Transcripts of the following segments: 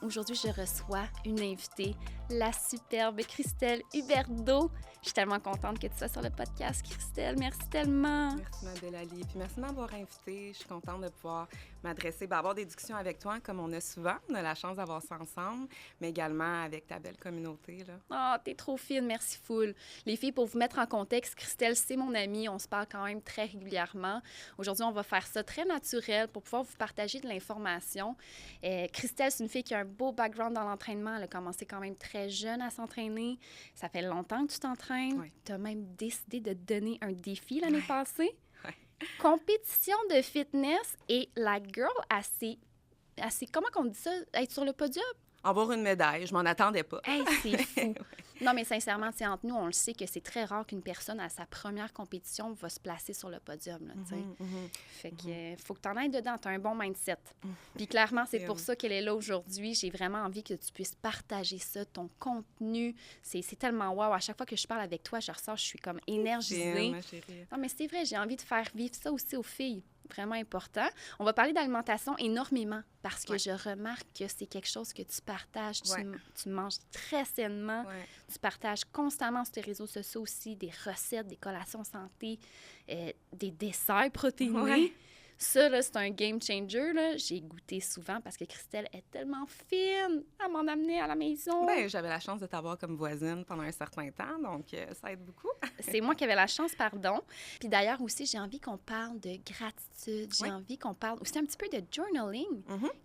Aujourd'hui, je reçois une invitée, la superbe Christelle Huberdeau. Je suis tellement contente que tu sois sur le podcast, Christelle. Merci tellement. Merci, Madeleine. Puis merci de m'avoir invitée. Je suis contente de pouvoir m'adresser, avoir des discussions avec toi, comme on a souvent. On a la chance d'avoir ça ensemble, mais également avec ta belle communauté, là. Oh, t'es trop fine, merci full. Les filles, pour vous mettre en contexte, Christelle, c'est mon amie. On se parle quand même très régulièrement. Aujourd'hui, on va faire ça très naturel pour pouvoir vous partager de l'information. Christelle, c'est une fille qui a un beau background dans l'entraînement. Elle a commencé quand même très jeune à s'entraîner. Ça fait longtemps que tu t'entraînes. Oui. Tu as même décidé de te donner un défi l'année passée. Ouais. Compétition de fitness et la girl, assez comment qu'on dit ça? Être sur le podium? Avoir une médaille, je m'en attendais pas. Hey, c'est fou! Non, mais sincèrement, entre nous, on le sait que c'est très rare qu'une personne, à sa première compétition, va se placer sur le podium, là, tu sais. Fait que faut que tu en ailles dedans, tu as un bon mindset. Puis clairement, c'est pour ça qu'elle est là aujourd'hui. J'ai vraiment envie que tu puisses partager ça, ton contenu. C'est tellement wow. À chaque fois que je parle avec toi, je ressors, je suis comme énergisée. Ma chérie. Non, mais c'est vrai, j'ai envie de faire vivre ça aussi aux filles. Vraiment important. On va parler d'alimentation énormément parce que je remarque que c'est quelque chose que tu partages. Tu manges très sainement. Tu partages constamment sur tes réseaux sociaux aussi des recettes, des collations santé, des desserts protéinés. Ouais. Ça, là, c'est un game changer. Là. J'ai goûté souvent parce que Christelle est tellement fine. Elle m'en a amené à la maison. Bien, j'avais la chance de t'avoir comme voisine pendant un certain temps, donc ça aide beaucoup. C'est moi qui avais la chance, pardon. Puis d'ailleurs aussi, j'ai envie qu'on parle de gratitude. J'ai envie qu'on parle aussi un petit peu de journaling.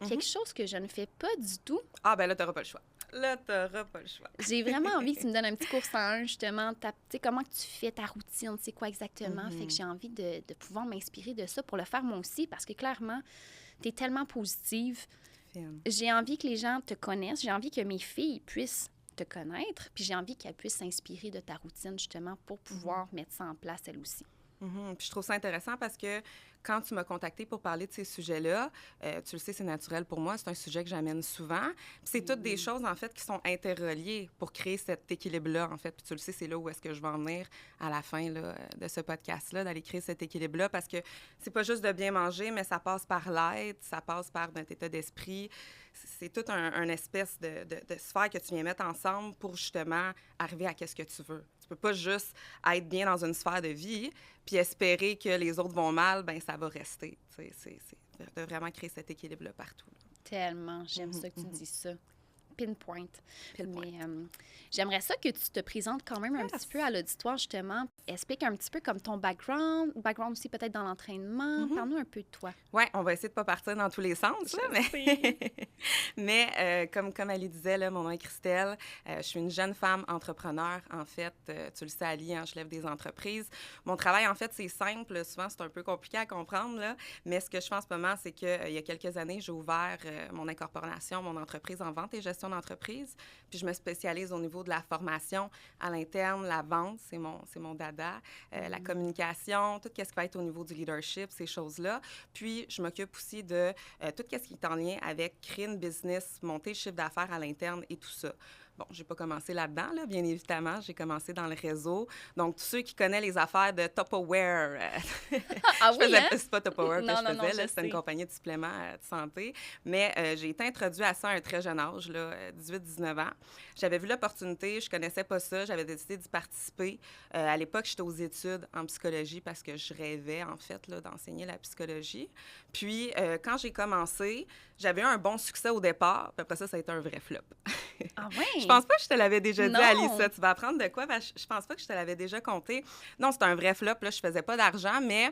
Quelque chose que je ne fais pas du tout. Ah, ben là, t'auras pas le choix. Là, t'auras pas le choix. J'ai vraiment envie que tu me donnes un petit cours 101, justement. Tu sais, comment que tu fais ta routine, c'est quoi exactement. Fait que j'ai envie de pouvoir m'inspirer de ça pour le faire moi aussi, parce que clairement, tu es tellement positive. Fine. J'ai envie que les gens te connaissent. J'ai envie que mes filles puissent te connaître, puis j'ai envie qu'elles puissent s'inspirer de ta routine, justement, pour pouvoir mettre ça en place, elles aussi. Puis je trouve ça intéressant parce que quand tu m'as contactée pour parler de ces sujets-là, tu le sais, c'est naturel pour moi, c'est un sujet que j'amène souvent. Puis c'est toutes des choses, en fait, qui sont interreliées pour créer cet équilibre-là, en fait. Puis tu le sais, c'est là où est-ce que je vais en venir à la fin là, de ce podcast-là, d'aller créer cet équilibre-là, parce que c'est pas juste de bien manger, mais ça passe par l'être, ça passe par notre état d'esprit. C'est tout un espèce de sphère que tu viens mettre ensemble pour, justement, arriver à qu'est-ce que tu veux. Tu peux pas juste être bien dans une sphère de vie puis espérer que les autres vont mal, bien, ça va rester. C'est de vraiment créer cet équilibre-là partout. Là. Tellement. J'aime ça que tu dis ça. Pinpoint. Mais j'aimerais ça que tu te présentes quand même un petit peu à l'auditoire, justement. Explique un petit peu comme ton background aussi peut-être dans l'entraînement. Parle-nous un peu de toi. Oui, on va essayer de ne pas partir dans tous les sens, là, mais comme Ali disait, là, mon nom est Christelle. Je suis une jeune femme entrepreneur, en fait. Tu le sais, Ali, hein, je lève des entreprises. Mon travail, en fait, c'est simple. Souvent, c'est un peu compliqué à comprendre, là, mais ce que je fais en ce moment, c'est qu'il y a quelques années, j'ai ouvert mon incorporation, mon entreprise en vente et gestion d'entreprise. Puis je me spécialise au niveau de la formation à l'interne, la vente, c'est mon dada, la communication, tout ce qui va être au niveau du leadership, ces choses-là. Puis je m'occupe aussi de tout ce qui est en lien avec créer une business, monter le chiffre d'affaires à l'interne et tout ça. Bon, j'ai pas commencé là-dedans, là, bien évidemment. J'ai commencé dans le réseau. Donc, tous ceux qui connaissent les affaires de Tupperware, c'est pas Tupperware que je faisais, là, c'était une compagnie de suppléments de santé. Mais j'ai été introduite à ça à un très jeune âge, là, 18-19 ans. J'avais vu l'opportunité, je connaissais pas ça, j'avais décidé d'y participer. À l'époque, j'étais aux études en psychologie parce que je rêvais, en fait, là, d'enseigner la psychologie. Puis, quand j'ai commencé, j'avais eu un bon succès au départ. Puis après ça a été un vrai flop. Ah oui? Je pense pas que je te l'avais déjà dit, Non. Alissa. Tu vas apprendre de quoi? Je pense pas que je te l'avais déjà compté. Non, c'est un vrai flop. Là, je faisais pas d'argent, mais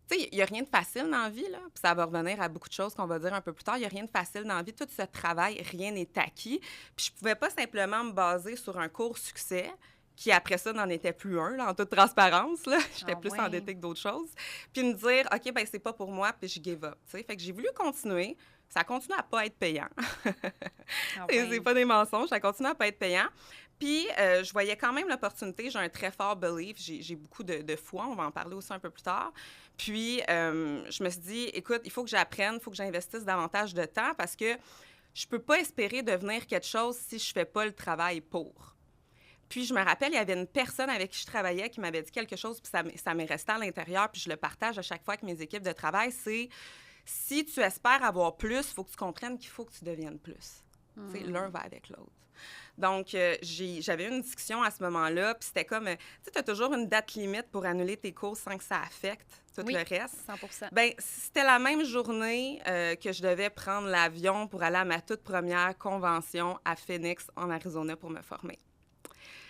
tu sais, il n'y a rien de facile dans la vie. Là. Puis ça va revenir à beaucoup de choses qu'on va dire un peu plus tard. Il n'y a rien de facile dans la vie. Tout ce travail, rien n'est acquis. Puis je pouvais pas simplement me baser sur un court succès qui, après ça, n'en était plus un, là, en toute transparence. Là. J'étais plus endettée que d'autres choses. Puis me dire, OK, ben c'est pas pour moi, puis je give up. T'sais. Fait que j'ai voulu continuer. Ça continue à pas être payant. C'est pas des mensonges, ça continue à pas être payant. Puis, je voyais quand même l'opportunité. J'ai un très fort belief. J'ai beaucoup de foi. On va en parler aussi un peu plus tard. Puis, je me suis dit, écoute, il faut que j'apprenne, il faut que j'investisse davantage de temps parce que je peux pas espérer devenir quelque chose si je fais pas le travail pour. Puis, je me rappelle, il y avait une personne avec qui je travaillais qui m'avait dit quelque chose, puis ça m'est resté à l'intérieur, puis je le partage à chaque fois avec mes équipes de travail, c'est si tu espères avoir plus, il faut que tu comprennes qu'il faut que tu deviennes plus. Tu sais, l'un va avec l'autre. Donc, j'avais une discussion à ce moment-là, puis c'était comme, tu sais, tu as toujours une date limite pour annuler tes cours sans que ça affecte tout le reste. 100%. Bien, c'était la même journée que je devais prendre l'avion pour aller à ma toute première convention à Phoenix, en Arizona, pour me former.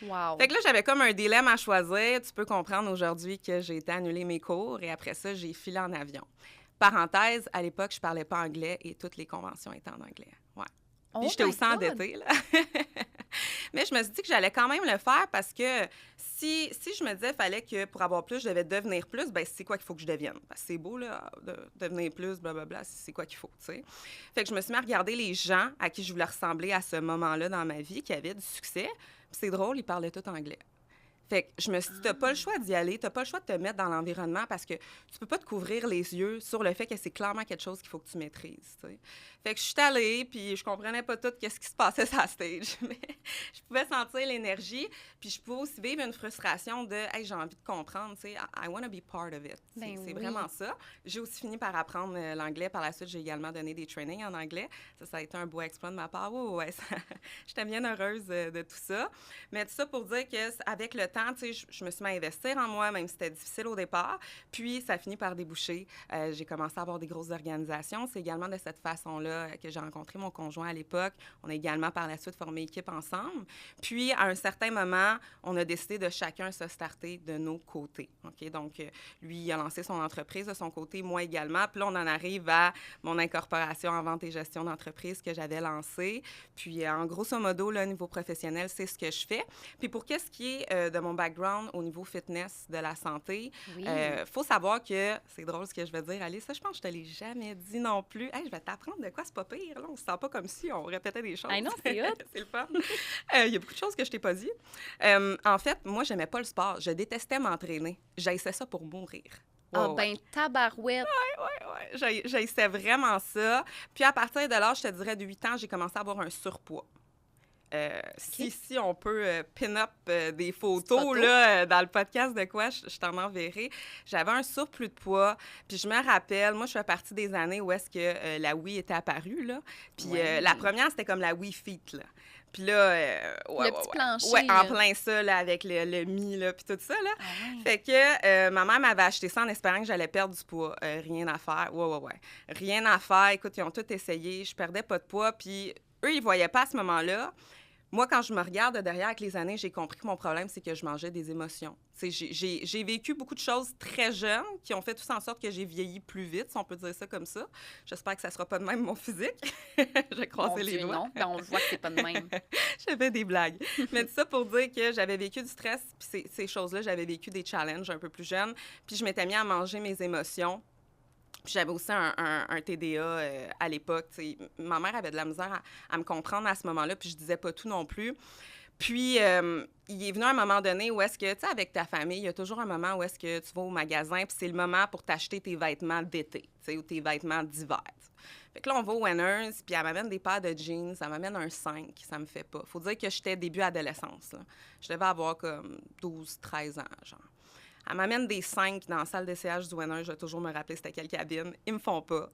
Wow. Fait que là, j'avais comme un dilemme à choisir. Tu peux comprendre aujourd'hui que j'ai été annuler mes cours et après ça, j'ai filé en avion. Parenthèse, à l'époque, je parlais pas anglais et toutes les conventions étaient en anglais. Ouais. Puis j'étais aussi endettée, là. Mais je me suis dit que j'allais quand même le faire parce que si je me disais qu'il fallait que pour avoir plus, je devais devenir plus, bien, c'est quoi qu'il faut que je devienne? Parce que c'est beau, là, de devenir plus, blablabla, c'est quoi qu'il faut, tu sais. Fait que je me suis mis à regarder les gens à qui je voulais ressembler à ce moment-là dans ma vie, qui avaient du succès. Puis c'est drôle, ils parlaient tout anglais. Fait que je me suis dit, t'as pas le choix d'y aller, t'as pas le choix de te mettre dans l'environnement parce que tu peux pas te couvrir les yeux sur le fait que c'est clairement quelque chose qu'il faut que tu maîtrises, tu sais. Fait que je suis allée, puis je comprenais pas tout ce qui se passait sur la stage, mais je pouvais sentir l'énergie, puis je pouvais aussi vivre une frustration de « Hey, j'ai envie de comprendre, tu sais, I want to be part of it. » C'est vraiment ça. J'ai aussi fini par apprendre l'anglais. Par la suite, j'ai également donné des trainings en anglais. Ça a été un beau exploit de ma part. J'étais bien heureuse de tout ça. Mais tout ça pour dire qu'avec le temps, tu sais, je me suis mis à investir en moi, même si c'était difficile au départ. Puis, ça a fini par déboucher. J'ai commencé à avoir des grosses organisations. C'est également de cette façon-là que j'ai rencontré mon conjoint à l'époque. On a également, par la suite, formé équipe ensemble. Puis, à un certain moment, on a décidé de chacun se starter de nos côtés. OK? Donc, lui, il a lancé son entreprise de son côté, moi également. Puis là, on en arrive à mon incorporation en vente et gestion d'entreprise que j'avais lancée. Puis, en grosso modo, là, au niveau professionnel, c'est ce que je fais. Puis, pour qu'est-ce qui est de mon background au niveau fitness, de la santé, faut savoir que, c'est drôle ce que je vais dire, Alice, ça, je pense que je te l'ai jamais dit non plus. Hey, je vais t'apprendre de quoi, c'est pas pire. Là, on se sent pas comme si on répétait des choses. Ah non, c'est hot. C'est le fun. Il y a beaucoup de choses que je t'ai pas dit. En fait, moi, j'aimais pas le sport. Je détestais m'entraîner. J'haïssais ça pour mourir. Ben, tabarouette. Oui. J'haïssais vraiment ça. Puis à partir de l'âge, je te dirais, de 8 ans, j'ai commencé à avoir un surpoids. Si on peut pin-up des photos là, dans le podcast de quoi, je t'en enverrai. J'avais un surplus de poids. Puis je me rappelle, moi, je fais partie des années où est-ce que la Wii était apparue. Là. Puis la première, c'était comme la Wii Fit. Là. Puis là, le petit plancher. Ouais, en plein ça, là, avec le Mi, là, puis tout ça, là. Fait que ma mère m'avait acheté ça en espérant que j'allais perdre du poids. Rien à faire. Rien à faire. Écoute, ils ont tout essayé. Je perdais pas de poids. Puis eux, ils voyaient pas à ce moment-là. Moi, quand je me regarde derrière avec les années, j'ai compris que mon problème, c'est que je mangeais des émotions. J'ai vécu beaucoup de choses très jeunes qui ont fait tout en sorte que j'ai vieilli plus vite, si on peut dire ça comme ça. J'espère que ça ne sera pas de même mon physique. J'ai croisé les doigts. Non, ben, on voit que c'est pas de même. Je fais des blagues. Mais tout ça pour dire que j'avais vécu du stress, puis ces choses-là, j'avais vécu des challenges un peu plus jeunes, puis je m'étais mis à manger mes émotions. Puis j'avais aussi un TDA à l'époque. T'sais. Ma mère avait de la misère à me comprendre à ce moment-là, puis je disais pas tout non plus. Puis, il est venu un moment donné où est-ce que, tu sais, avec ta famille, il y a toujours un moment où est-ce que tu vas au magasin, puis c'est le moment pour t'acheter tes vêtements d'été, tu sais, ou tes vêtements d'hiver. Fait que là, on va au Winners, puis elle m'amène des paires de jeans, elle m'amène un 5, ça me fait pas. Faut dire que j'étais début adolescence, là. Je devais avoir comme 12, 13 ans, genre. Elle m'amène des 5 dans la salle d'essayage du Winners, je vais toujours me rappeler c'était quelle cabine. Ils me font pas.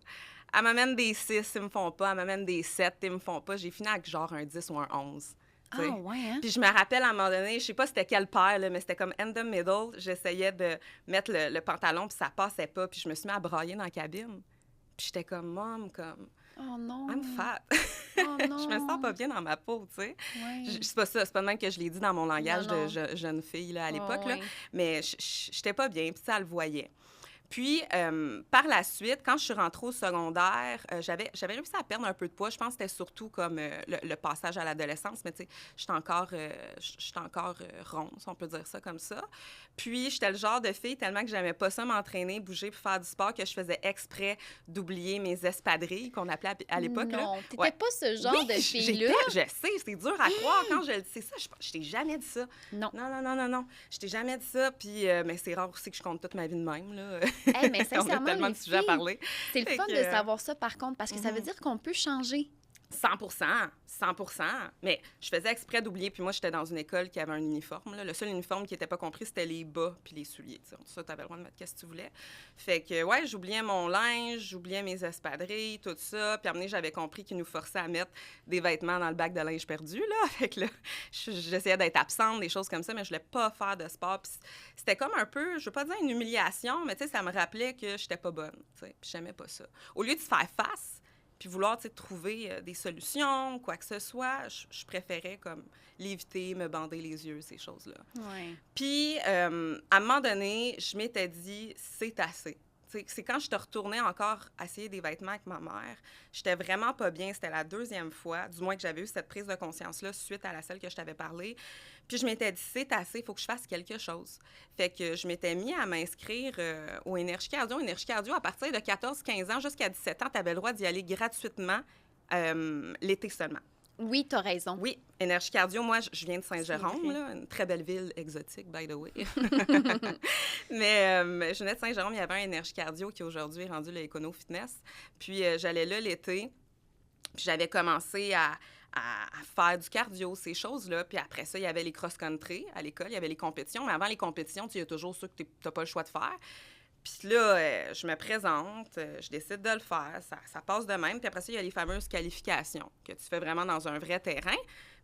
Elle m'amène des 6, ils me font pas. Elle m'amène des 7, ils me font pas. J'ai fini avec genre un 10 ou un 11. Ah, ouais, hein? Puis je me rappelle à un moment donné, je sais pas c'était quelle paire, là, mais c'était comme in the middle. J'essayais de mettre le pantalon, puis ça passait pas. Puis je me suis mis à brailler dans la cabine. Puis j'étais comme, Mom, comme... Oh non! I'm fat. Oh non! Je me sens pas bien dans ma peau, tu sais. Ouais. C'est pas ça, c'est pas de même que je l'ai dit dans mon langage de jeune fille là, à l'époque, là. Mais j'étais pas bien, puis ça, elle le voyait. Puis, par la suite, quand je suis rentrée au secondaire, j'avais réussi à perdre un peu de poids. Je pense que c'était surtout comme le passage à l'adolescence, mais tu sais, j'étais encore ronde, si on peut dire ça comme ça. Puis, j'étais le genre de fille, tellement que j'aimais pas ça m'entraîner, bouger puis faire du sport, que je faisais exprès d'oublier mes espadrilles, qu'on appelait à l'époque. Non, t'étais pas ce genre de fille-là. Je sais, c'est dur à croire quand je le dis. C'est ça, je t'ai jamais dit ça. Non. Non. Je t'ai jamais dit ça, puis mais c'est rare aussi que je compte toute ma vie de même, là. Hey, mais on a tellement de sujets à parler. C'est le fun de savoir ça, par contre, parce que ça veut dire qu'on peut changer. 100%. Mais je faisais exprès d'oublier. Puis moi, j'étais dans une école qui avait un uniforme. Là. Le seul uniforme qui n'était pas compris, c'était les bas puis les souliers. T'sais. Ça, tu avais le droit de mettre ce que tu voulais. Fait que, ouais, j'oubliais mon linge, j'oubliais mes espadrilles, tout ça. Puis à un moment donné, j'avais compris qu'ils nous forçaient à mettre des vêtements dans le bac de linge perdu. Là. Fait que là, j'essayais d'être absente, des choses comme ça, mais je voulais pas faire de sport. Puis c'était comme un peu, je veux pas dire une humiliation, mais tu sais, ça me rappelait que j'étais pas bonne. Puis j'aimais pas ça. Au lieu de se faire face, puis vouloir trouver des solutions, quoi que ce soit, je préférais comme l'éviter, me bander les yeux, ces choses-là. Ouais. Puis, à un moment donné, je m'étais dit, c'est assez. T'sais, c'est quand je te retournais encore essayer des vêtements avec ma mère. J'étais vraiment pas bien. C'était la deuxième fois, du moins que j'avais eu cette prise de conscience-là suite à celle que je t'avais parlé. Puis je m'étais dit, c'est assez, il faut que je fasse quelque chose. Fait que je m'étais mis à m'inscrire au Énergie Cardio. Énergie Cardio, à partir de 14-15 ans jusqu'à 17 ans, tu avais le droit d'y aller gratuitement l'été seulement. Oui, tu as raison. Oui, Énergie Cardio, moi, je viens de Saint-Jérôme, là, une très belle ville exotique, by the way. Mais je venais de Saint-Jérôme, il y avait un Énergie Cardio qui aujourd'hui est rendu le Econo Fitness. Puis j'allais là l'été, puis j'avais commencé à faire du cardio, ces choses-là. Puis après ça, il y avait les cross-country à l'école, il y avait les compétitions. Mais avant les compétitions, il y a toujours ceux que tu n'as pas le choix de faire. Puis là, je me présente, je décide de le faire, ça passe de même. Puis après ça, il y a les fameuses qualifications que tu fais vraiment dans un vrai terrain.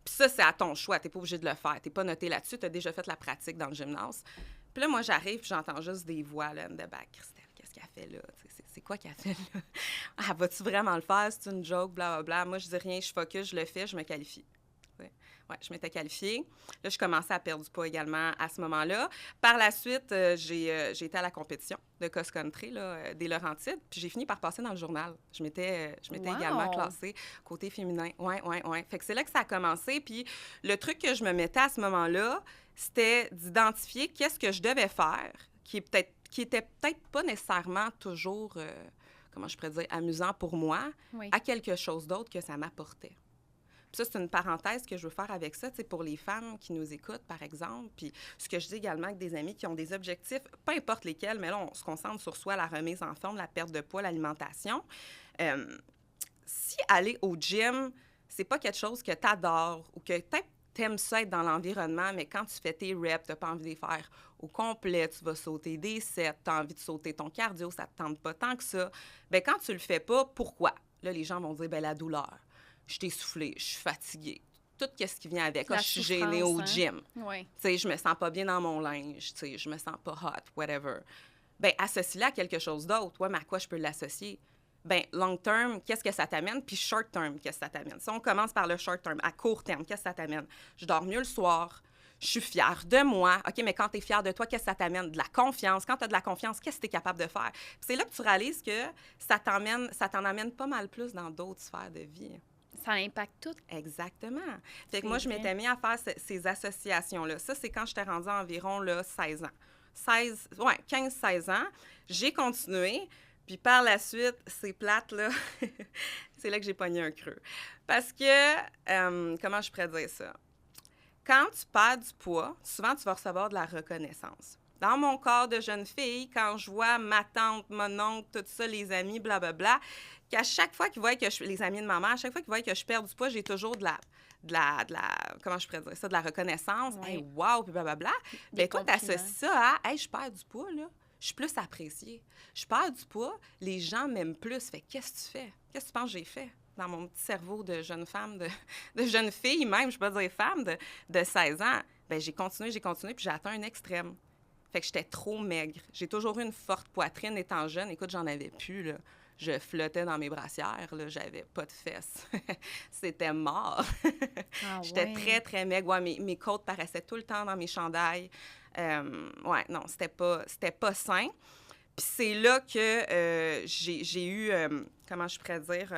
Puis ça, c'est à ton choix, tu n'es pas obligé de le faire. Tu n'es pas noté là-dessus, tu as déjà fait la pratique dans le gymnase. Puis là, moi, j'arrive, puis j'entends juste des voix là, in the back. Christelle, qu'est-ce qu'elle fait là? C'est quoi qu'elle fait là? Ah, vas-tu vraiment le faire? C'est une joke, blablabla. Moi, je dis rien, je focus, je le fais, je me qualifie. Oui, je m'étais qualifiée. Là, je commençais à perdre du poids également à ce moment-là. Par la suite, j'ai été à la compétition de cross-country des Laurentides, puis j'ai fini par passer dans le journal. Je m'étais également classée côté féminin. Oui. Fait que c'est là que ça a commencé. Puis le truc que je me mettais à ce moment-là, c'était d'identifier qu'est-ce que je devais faire, qui était peut-être pas nécessairement toujours, comment je pourrais dire, amusant pour moi, à quelque chose d'autre que ça m'apportait. Puis ça, c'est une parenthèse que je veux faire avec ça, pour les femmes qui nous écoutent, par exemple. Puis ce que je dis également avec des amis qui ont des objectifs, peu importe lesquels, mais là, on se concentre sur soi, la remise en forme, la perte de poids, l'alimentation. Si aller au gym, c'est pas quelque chose que tu adores ou que peut-être t'aimes ça être dans l'environnement, mais quand tu fais tes reps, tu n'as pas envie de les faire au complet, tu vas sauter des sets, tu as envie de sauter ton cardio, ça ne te tente pas tant que ça. Bien, quand tu le fais pas, pourquoi? Là, les gens vont dire, bien, la douleur. Je suis essoufflée, je suis fatiguée. Tout ce qui vient avec. Je suis gênée au gym. Oui. Tu sais, je me sens pas bien dans mon linge. Tu sais, je me sens pas hot, whatever. Bien, associe-la à quelque chose d'autre. Ouais, mais à quoi je peux l'associer? Bien, long term, qu'est-ce que ça t'amène? Puis short term, qu'est-ce que ça t'amène? Si on commence par le short term, à court terme, qu'est-ce que ça t'amène? Je dors mieux le soir. Je suis fière de moi. OK, mais quand tu es fière de toi, qu'est-ce que ça t'amène? De la confiance. Quand tu as de la confiance, qu'est-ce que tu es capable de faire? Puis c'est là que tu réalises que ça t'en amène pas mal plus dans d'autres sphères de vie. Ça impacte tout. Exactement. Fait que moi, je m'étais mis à faire ces associations-là. Ça, c'est quand j'étais rendue à environ 16 ans. 15-16 ans. J'ai continué. Puis par la suite, c'est plate, là. C'est là que j'ai pogné un creux. Parce que, comment je pourrais dire ça? Quand tu perds du poids, souvent, tu vas recevoir de la reconnaissance. Dans mon corps de jeune fille, quand je vois ma tante, mon oncle, tout ça, les amis, blablabla, qu'à chaque fois qu'ils voient que les amis de ma mère, à chaque fois qu'ils voient que je perds du poids, j'ai toujours de la comment je pourrais dire ça, de la reconnaissance. Oui. Hey, wow, puis blablabla. Bien, toi, t'associes ça à, hey, je perds du poids, là. Je suis plus appréciée. Je perds du poids, les gens m'aiment plus. Fait qu'est-ce que tu fais? Qu'est-ce que tu penses que j'ai fait? Dans mon petit cerveau de jeune femme, de jeune fille même, je peux pas dire femme, de 16 ans, bien, j'ai continué, puis j'ai atteint un extrême. Fait que j'étais trop maigre. J'ai toujours eu une forte poitrine étant jeune. Écoute, j'en avais plus, là. Je flottais dans mes brassières, là. J'avais pas de fesses. C'était mort. J'étais très, très maigre. Ouais, mes côtes paraissaient tout le temps dans mes chandails. Ouais, non, c'était pas sain. Puis c'est là que j'ai eu, comment je pourrais dire,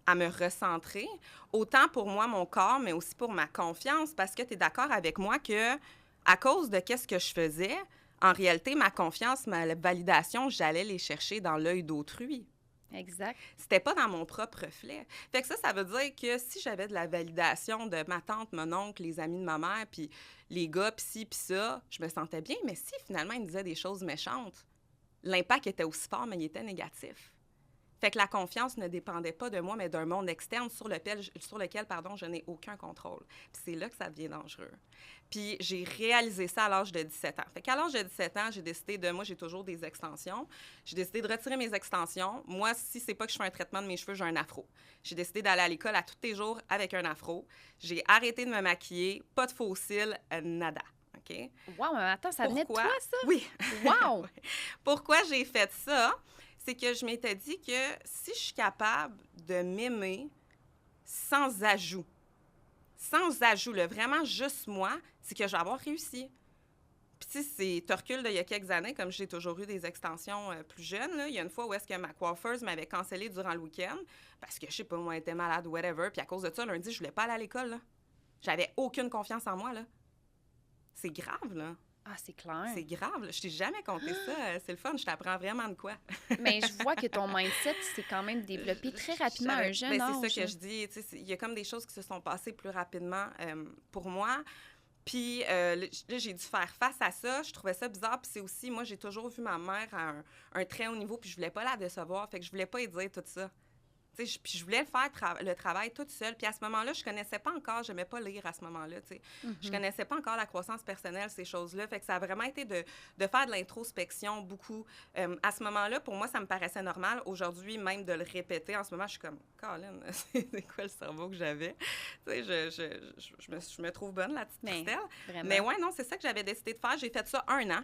à me recentrer. Autant pour moi, mon corps, mais aussi pour ma confiance, parce que tu es d'accord avec moi que à cause de qu'est-ce que je faisais, en réalité, ma confiance, ma validation, j'allais les chercher dans l'œil d'autrui. Exact. C'était pas dans mon propre reflet. Fait que ça veut dire que si j'avais de la validation de ma tante, mon oncle, les amis de ma mère, puis les gars, puis ci, puis ça, je me sentais bien. Mais si finalement ils me disaient des choses méchantes, l'impact était aussi fort, mais il était négatif. Fait que la confiance ne dépendait pas de moi, mais d'un monde externe sur lequel je n'ai aucun contrôle. Puis c'est là que ça devient dangereux. Puis j'ai réalisé ça à l'âge de 17 ans. Fait qu'à l'âge de 17 ans, j'ai décidé de... Moi, j'ai toujours des extensions. J'ai décidé de retirer mes extensions. Moi, si c'est pas que je fais un traitement de mes cheveux, j'ai un afro. J'ai décidé d'aller à l'école à tous les jours avec un afro. J'ai arrêté de me maquiller, pas de faux cils, nada. OK? Wow, mais attends, ça venait de toi, ça? Oui. Wow! Pourquoi j'ai fait ça? C'est que je m'étais dit que si je suis capable de m'aimer sans ajout, là, vraiment juste moi, c'est que je vais avoir réussi. Puis tu sais, tu recules d'il y a quelques années, comme j'ai toujours eu des extensions plus jeunes, là, il y a une fois où est-ce que ma coiffeuse m'avait cancellé durant le week-end parce que, je sais pas, moi, elle était malade ou whatever, puis à cause de ça, lundi, je voulais pas aller à l'école, là. J'avais aucune confiance en moi, là. C'est grave, là. Ah, c'est clair. C'est grave. Je t'ai jamais conté ça. C'est le fun. Je t'apprends vraiment de quoi. Mais je vois que ton mindset s'est quand même développé très rapidement à un jeune âge. C'est ça que je dis. Il y a comme des choses qui se sont passées plus rapidement pour moi. Puis là, j'ai dû faire face à ça. Je trouvais ça bizarre. Puis c'est aussi, moi, j'ai toujours vu ma mère à un très haut niveau. Puis je voulais pas la décevoir. Fait que je voulais pas lui dire tout ça. Puis je voulais faire le travail toute seule. Puis à ce moment-là, je connaissais pas encore, j'aimais pas lire à ce moment-là, tu sais. Je connaissais pas encore la croissance personnelle, ces choses-là. Fait que ça a vraiment été de faire de l'introspection beaucoup. À ce moment-là, pour moi, ça me paraissait normal. Aujourd'hui, même de le répéter, en ce moment, je suis comme, Colin, c'est quoi le cerveau que j'avais? Tu sais, je me trouve bonne, la petite Christelle. Mais ouais, non, c'est ça que j'avais décidé de faire. J'ai fait ça 1 an.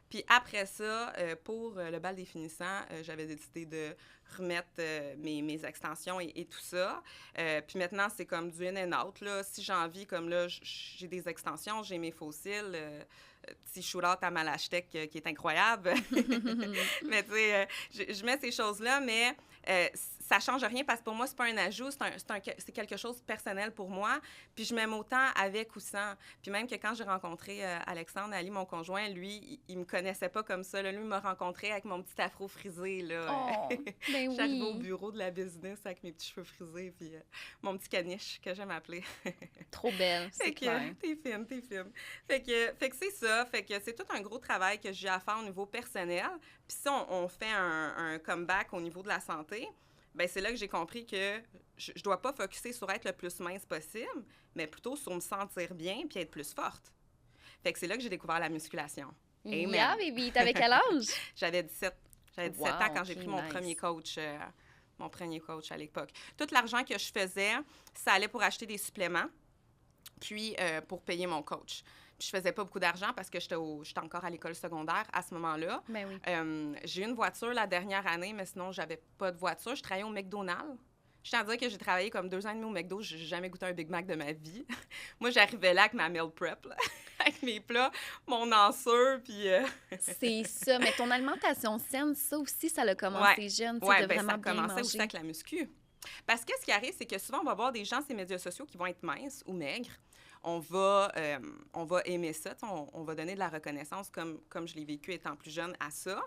Puis après ça, pour le bal des finissants, j'avais décidé de remettre mes extensions et tout ça. Puis maintenant, c'est comme du in and out, là. Si j'ai envie, comme là, j'ai des extensions, j'ai mes faux cils, petit shoot-out à Malachtek qui est incroyable. Mais tu sais, je mets ces choses-là, mais ça change rien parce que pour moi, c'est pas un ajout, c'est quelque chose de personnel pour moi. Puis je m'aime autant avec ou sans. Puis même que quand j'ai rencontré Alexandre Ali, mon conjoint, lui, il me connaissait pas comme ça. Là. Lui, il m'a rencontré avec mon petit afro frisé. Là. Oh, ben oui. J'arrivais au bureau de la business avec mes petits cheveux frisés puis mon petit caniche que j'aime appeler. Trop belle, c'est clair. T'es fine. Fait que c'est ça. Fait que c'est tout un gros travail que j'ai à faire au niveau personnel. Puis si on fait un comeback au niveau de la santé, bien, c'est là que j'ai compris que je dois pas focusser sur être le plus mince possible, mais plutôt sur me sentir bien puis être plus forte. Fait que c'est là que j'ai découvert la musculation. Amen. Yeah, baby! T'avais quel âge? J'avais 17 ans quand j'ai pris mon premier coach à l'époque. Tout l'argent que je faisais, ça allait pour acheter des suppléments, puis pour payer mon coach. Puis je faisais pas beaucoup d'argent parce que j'étais encore à l'école secondaire à ce moment-là. Ben oui. J'ai eu une voiture la dernière année, mais sinon, j'avais pas de voiture. Je travaillais au McDonald's. Je tiens à dire que j'ai travaillé comme 2 ans et demi au McDo. J'ai jamais goûté un Big Mac de ma vie. Moi, j'arrivais là avec ma meal prep, là, avec mes plats, mon enceur, puis... C'est ça. Mais ton alimentation saine, ça aussi, ça a commencé jeune, tu sais, de vraiment bien manger. Ça commençait aussi avec la muscu. Parce que ce qui arrive, c'est que souvent, on va voir des gens sur les médias sociaux qui vont être minces ou maigres. On va aimer ça, on va donner de la reconnaissance comme je l'ai vécu étant plus jeune à ça.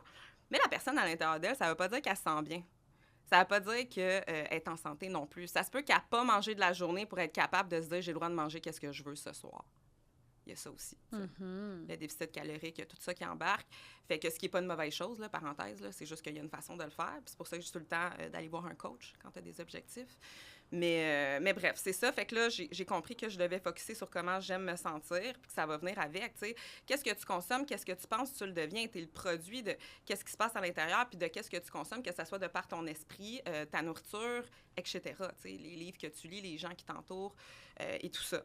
Mais la personne à l'intérieur d'elle, ça ne veut pas dire qu'elle se sent bien. Ça ne veut pas dire qu'elle est en santé non plus. Ça se peut qu'elle n'a pas mangé de la journée pour être capable de se dire « j'ai le droit de manger qu'est-ce que je veux ce soir ». Il y a ça aussi. Le déficit calorique, il y a tout ça qui embarque. Fait que ce qui n'est pas une mauvaise chose, là, parenthèse, là, c'est juste qu'il y a une façon de le faire. Puis c'est pour ça que j'ai tout le temps d'aller voir un coach quand tu as des objectifs. Mais bref, c'est ça. Fait que là, j'ai compris que je devais focusser sur comment j'aime me sentir puis que ça va venir avec, tu sais. Qu'est-ce que tu consommes, qu'est-ce que tu penses, tu le deviens. Tu es le produit de qu'est-ce qui se passe à l'intérieur puis de qu'est-ce que tu consommes, que ce soit de par ton esprit, ta nourriture, etc. Tu sais, les livres que tu lis, les gens qui t'entourent et tout ça.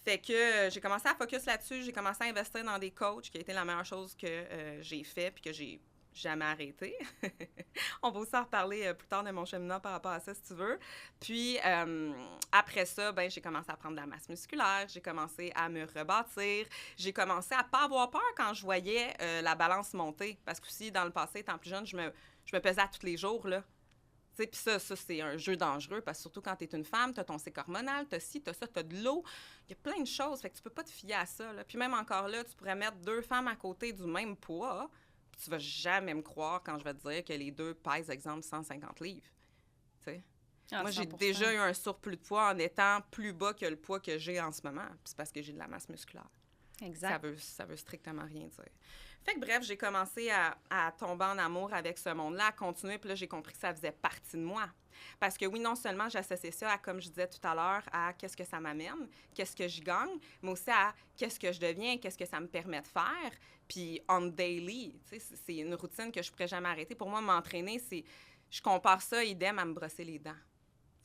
Fait que j'ai commencé à focus là-dessus. J'ai commencé à investir dans des coachs, qui a été la meilleure chose que j'ai fait puis que j'ai jamais arrêté. On va aussi en reparler plus tard de mon cheminement par rapport à ça, si tu veux. Puis, après ça, ben, j'ai commencé à prendre de la masse musculaire, j'ai commencé à me rebâtir, j'ai commencé à pas avoir peur quand je voyais la balance monter. Parce que aussi, dans le passé, étant plus jeune, je me pesais à tous les jours, là. Puis ça, c'est un jeu dangereux parce que surtout quand tu es une femme, tu as ton cycle hormonal, tu as ci, tu as ça, tu as de l'eau. Il y a plein de choses, fait que tu peux pas te fier à ça, là. Puis même encore là, tu pourrais mettre 2 femmes à côté du même poids, puis tu vas jamais me croire quand je vais te dire que les 2 pèsent, exemple, 150 livres. T'sais? Moi, j'ai déjà eu un surplus de poids en étant plus bas que le poids que j'ai en ce moment. Puis c'est parce que j'ai de la masse musculaire. Exact. Ça veut strictement rien dire. Fait que bref, j'ai commencé à tomber en amour avec ce monde-là, à continuer, puis là, j'ai compris que ça faisait partie de moi. Parce que oui, non seulement j'associais ça à, comme je disais tout à l'heure, à qu'est-ce que ça m'amène, qu'est-ce que je gagne, mais aussi à qu'est-ce que je deviens, qu'est-ce que ça me permet de faire. Puis on daily, tu sais, c'est une routine que je ne pourrais jamais arrêter. Pour moi, m'entraîner, je compare ça idem à me brosser les dents.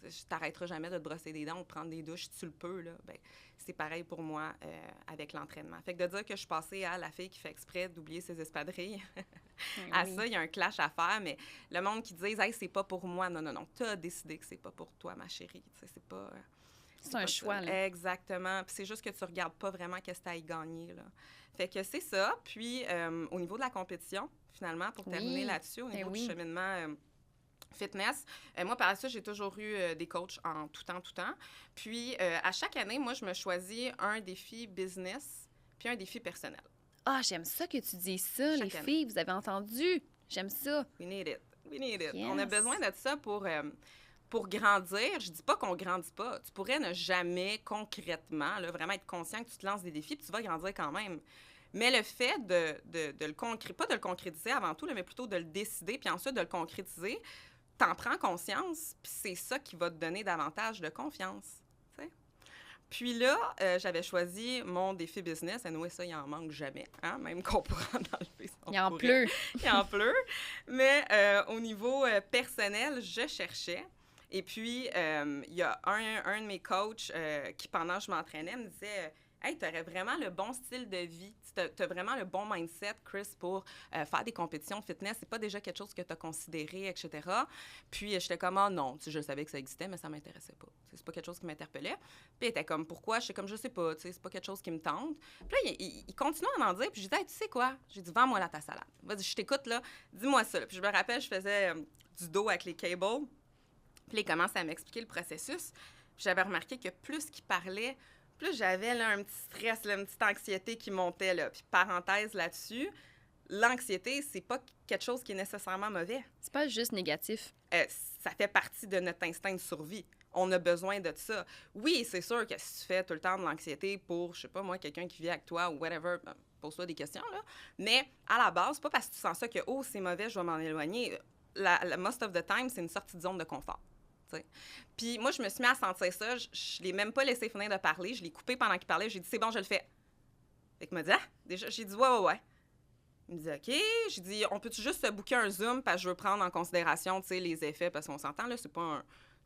Je t'arrêterai jamais de te brosser les dents ou de prendre des douches, tu le peux, là. Ben, c'est pareil pour moi avec l'entraînement. Fait que de dire que je suis passée à la fille qui fait exprès d'oublier ses espadrilles, à ça, il y a un clash à faire, mais le monde qui dit « Hey, c'est pas pour moi », non, non, non, t'as décidé que c'est pas pour toi, ma chérie. C'est pas... C'est un choix, là. Exactement. Puis c'est juste que tu regardes pas vraiment qu'est-ce que tu as à y gagner, là. Fait que c'est ça. Puis au niveau de la compétition, finalement, pour terminer là-dessus, au niveau du cheminement... fitness. Moi, par la suite, j'ai toujours eu des coachs en tout temps. Puis, à chaque année, moi, je me choisis un défi business puis un défi personnel. Ah, j'aime ça que tu dis ça, les filles. Vous avez entendu? J'aime ça. We need it. We need it. Yes. On a besoin de ça pour grandir. Je dis pas qu'on grandit pas. Tu pourrais ne jamais concrètement, là, vraiment être conscient que tu te lances des défis puis tu vas grandir quand même. Mais le fait de le concrétiser, pas de le concrétiser avant tout, là, mais plutôt de le décider puis ensuite de le concrétiser, t'en prends conscience, puis c'est ça qui va te donner davantage de confiance. T'sais? Puis là, j'avais choisi mon défi business. Anyway, ça, il en manque jamais, hein? Même qu'on pourra en enlever. Il en pleut. Il en pleut. Mais au niveau personnel, je cherchais. Et puis, il y a un de mes coachs qui, pendant que je m'entraînais, me disait... Hey, tu aurais vraiment le bon style de vie. Tu as vraiment le bon mindset, Chris, pour faire des compétitions fitness. C'est pas déjà quelque chose que tu as considéré, etc. Puis, j'étais comme, ah non, je savais que ça existait, mais ça m'intéressait pas. C'est pas quelque chose qui m'interpellait. Puis, il était comme, pourquoi? J'étais comme, je sais pas, c'est pas quelque chose qui me tente. Puis là, il continuait à m'en dire. Puis, je disais, hey, tu sais quoi? J'ai dit, vends-moi là ta salade. Vas-y, je t'écoute, là. Dis-moi ça. Puis, je me rappelle, je faisais du dos avec les cables. Puis, il commençait à m'expliquer le processus. Puis, j'avais remarqué que plus qu'il parlait, plus j'avais là, un petit stress, là, une petite anxiété qui montait. Là. Puis parenthèse là-dessus, l'anxiété, c'est pas quelque chose qui est nécessairement mauvais. C'est pas juste négatif. Ça fait partie de notre instinct de survie. On a besoin de ça. Oui, c'est sûr que si tu fais tout le temps de l'anxiété pour, je sais pas moi, quelqu'un qui vit avec toi ou whatever, ben, pose-toi des questions, là. Mais à la base, c'est pas parce que tu sens ça que, oh, c'est mauvais, je vais m'en éloigner. La most of the time, c'est une sortie de zone de confort. Puis moi, je me suis mis à sentir ça. Je l'ai même pas laissé finir de parler. Je l'ai coupé pendant qu'il parlait. J'ai dit, c'est bon, je le fais. Fait qu'il m'a dit, ah, déjà, j'ai dit, ouais. Il me dit, OK. J'ai dit, on peut-tu juste se booker un Zoom parce que je veux prendre en considération, tu sais, les effets, parce qu'on s'entend, là, c'est pas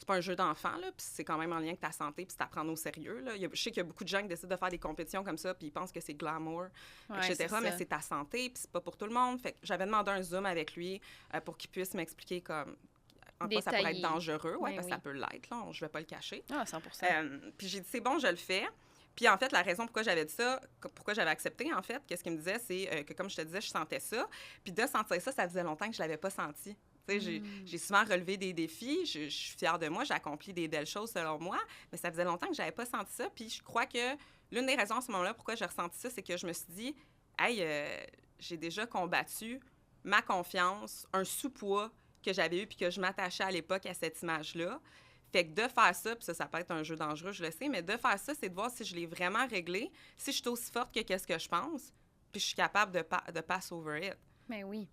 un jeu d'enfant, là, puis c'est quand même en lien avec ta santé, puis c'est à prendre au sérieux, là. Je sais qu'il y a beaucoup de gens qui décident de faire des compétitions comme ça, puis ils pensent que c'est glamour, etc., mais c'est ta santé, puis c'est pas pour tout le monde. Fait que j'avais demandé un Zoom avec lui pour qu'il puisse m'expliquer comme... En quoi ça pourrait être dangereux, parce que ça peut l'être, là, je ne vais pas le cacher. Ah, 100 Puis j'ai dit, c'est bon, je le fais. Puis en fait, la raison pourquoi j'avais dit ça, pourquoi j'avais accepté, en fait, qu'est-ce qu'il me disait, c'est que comme je te disais, je sentais ça. Puis de sentir ça, ça faisait longtemps que je ne l'avais pas senti. Tu sais, j'ai souvent relevé des défis, je suis fière de moi, j'ai accompli des belles choses selon moi, mais ça faisait longtemps que je n'avais pas senti ça. Puis je crois que l'une des raisons à ce moment-là pourquoi j'ai ressenti ça, c'est que je me suis dit, hey, j'ai déjà combattu ma confiance, un sous-poids que j'avais eu puis que je m'attachais à l'époque à cette image-là. Fait que de faire ça, puis ça peut être un jeu dangereux, je le sais, mais de faire ça, c'est de voir si je l'ai vraiment réglé, si je suis aussi forte que qu'est-ce que je pense, puis je suis capable de pass over it. Mais oui.